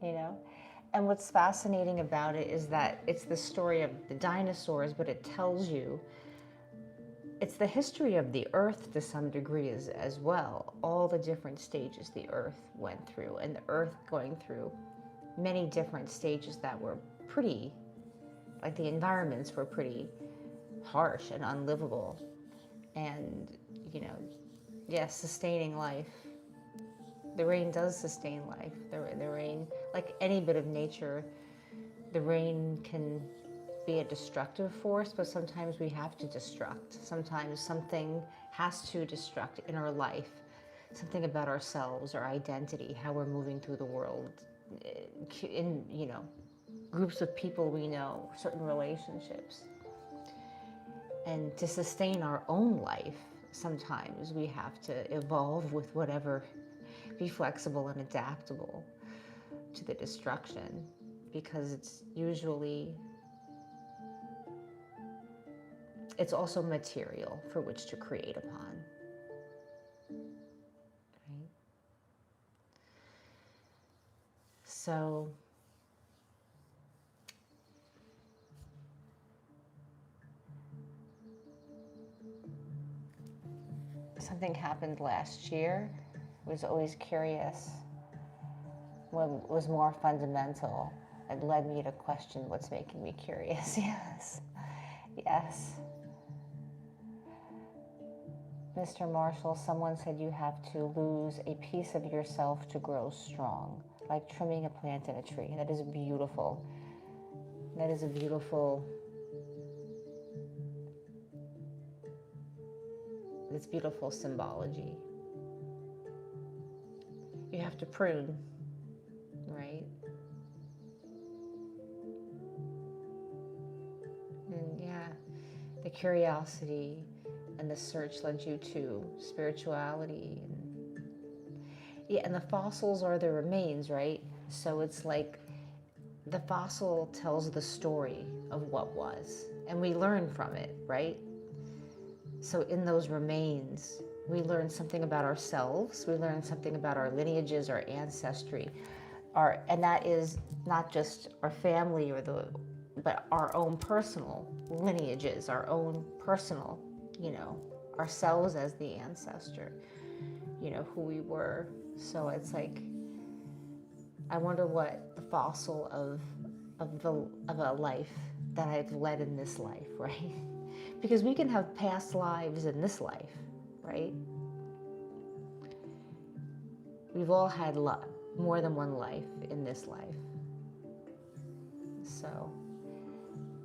And what's fascinating about it is that it's the story of the dinosaurs, but it tells you it's the history of the earth to some degree as well. All the different stages the earth went through, and the earth going through many different stages that were pretty, like the environments were pretty harsh and unlivable. And, yes, sustaining life. The rain does sustain life. The rain, like any bit of nature, the rain can be a destructive force, but sometimes we have to destruct. Sometimes something has to destruct in our life. Something about ourselves, our identity, how we're moving through the world, in, groups of people we know, certain relationships. And to sustain our own life, sometimes we have to evolve with whatever, be flexible and adaptable to the destruction, because it's also material for which to create upon. Right? So, something happened last year. I was always curious what was more fundamental. It led me to question what's making me curious. Yes. Mr. Marshall, someone said you have to lose a piece of yourself to grow strong, like trimming a plant in a tree. That is beautiful. That is a beautiful, it's beautiful symbology. You have to prune, right? And yeah, the curiosity and the search led you to spirituality. And the fossils are the remains, right? So it's like the fossil tells the story of what was, and we learn from it, right? So in those remains, we learn something about ourselves, we learn something about our lineages, our ancestry, and that is not just our family but our own personal lineages, our own personal, ourselves as the ancestor, who we were. So it's like, I wonder what the fossil of a life that I've led in this life, right? Because we can have past lives in this life, right? We've all had more than one life in this life. So,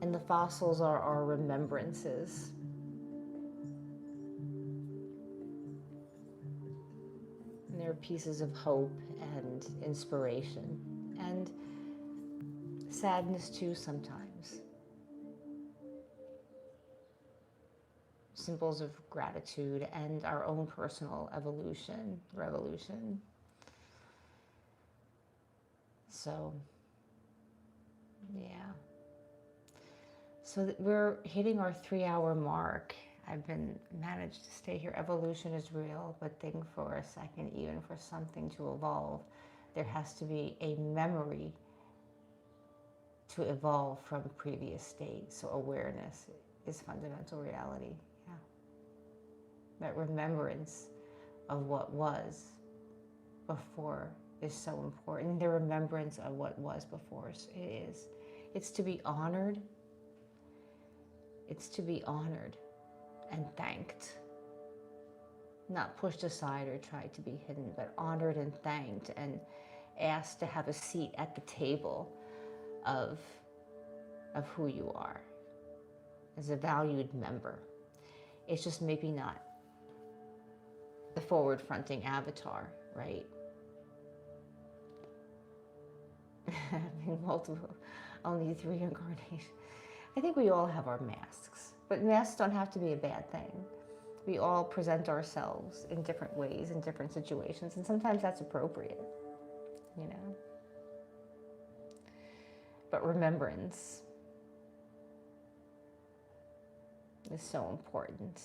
and the fossils are our remembrances. And they're pieces of hope and inspiration. And sadness too sometimes. Symbols of gratitude and our own personal evolution, revolution. So, yeah. So that we're hitting our 3-hour mark. I've been managed to stay here. Evolution is real, but think for a second, even for something to evolve, there has to be a memory to evolve from a previous state. So awareness is fundamental reality. Yeah. That remembrance of what was before is so important. The remembrance of what was before is. It's to be honored. It's to be honored and thanked. Not pushed aside or tried to be hidden, but honored and thanked and asked to have a seat at the table of who you are as a valued member. It's just maybe not the forward-fronting avatar, right? Having multiple, only 3 incarnations. I think we all have our masks, but masks don't have to be a bad thing. We all present ourselves in different ways, in different situations, and sometimes that's appropriate, you know? But remembrance is so important.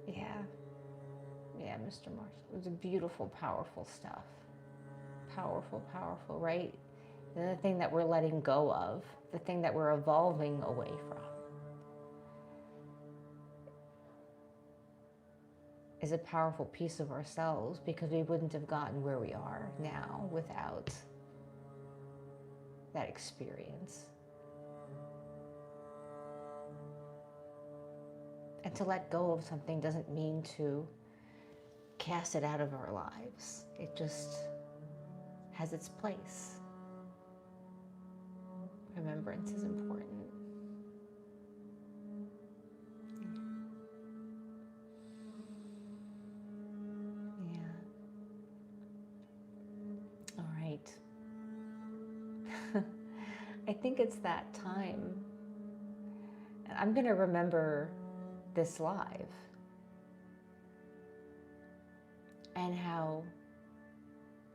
Yeah, Mr. Marshall. It was a beautiful, powerful stuff. Powerful, powerful, right? And the thing that we're letting go of, the thing that we're evolving away from, is a powerful piece of ourselves, because we wouldn't have gotten where we are now without that experience. And to let go of something doesn't mean to cast it out of our lives. It just has its place. Remembrance is important. Yeah. All right. I think it's that time. I'm going to remember this live and how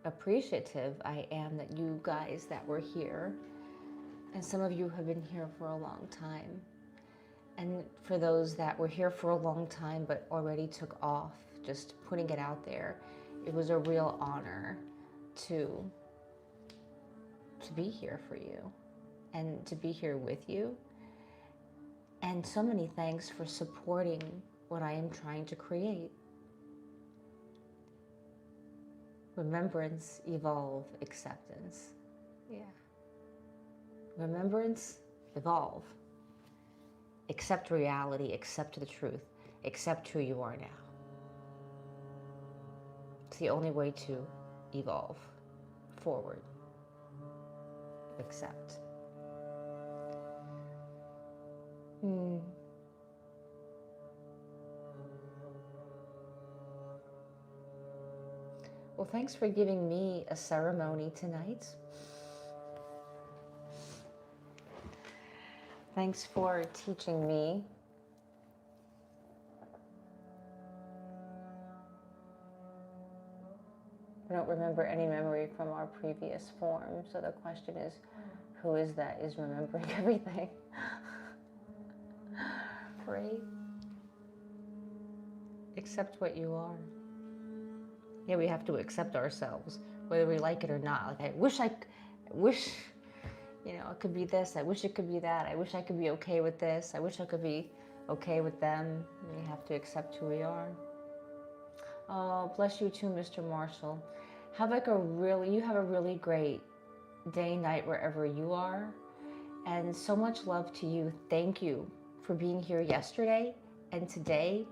appreciative I am that you guys that were here, and some of you have been here for a long time, and for those that were here for a long time but already took off, just putting it out there, it was a real honor to be here for you and to be here with you. And so many thanks for supporting what I am trying to create. Remembrance, evolve, acceptance. Yeah. Remembrance, evolve. Accept reality, accept the truth, accept who you are now. It's the only way to evolve forward. Accept. Well, thanks for giving me a ceremony tonight. Thanks for teaching me. I don't remember any memory from our previous form, so the question is, who is that is remembering everything? Right? Accept what you are. Yeah, we have to accept ourselves, whether we like it or not. Like, I wish, you know, it could be this. I wish it could be that. I wish I could be okay with this. I wish I could be okay with them. We have to accept who we are. Oh, bless you too, Mr. Marshall. You have a really great day, night, wherever you are. And so much love to you. Thank you for being here yesterday and today.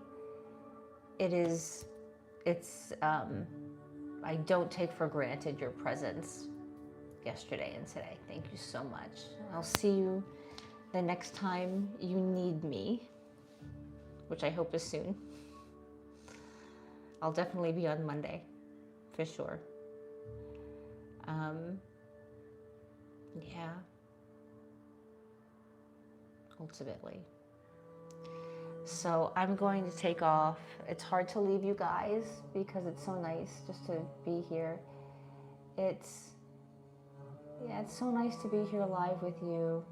I don't take for granted your presence yesterday and today. Thank you so much. I'll see you the next time you need me, which I hope is soon. I'll definitely be on Monday for sure. Yeah, ultimately. So I'm going to take off. It's hard to leave you guys because it's so nice just to be here. It's so nice to be here live with you.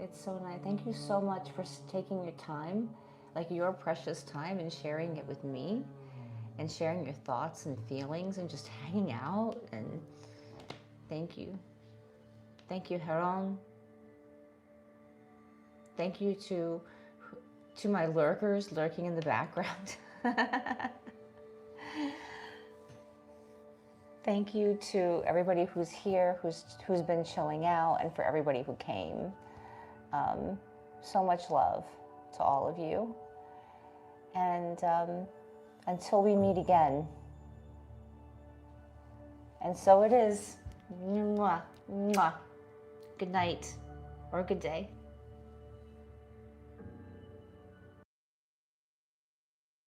It's so nice. Thank you so much for taking your time, like your precious time, and sharing it with me, and sharing your thoughts and feelings, and just hanging out. And thank you. Thank you, Heron. Thank you to my lurkers lurking in the background. Thank you to everybody who's here, who's been chilling out, and for everybody who came. So much love to all of you. And until we meet again. And so it is. Mwah, mwah. Good night or good day.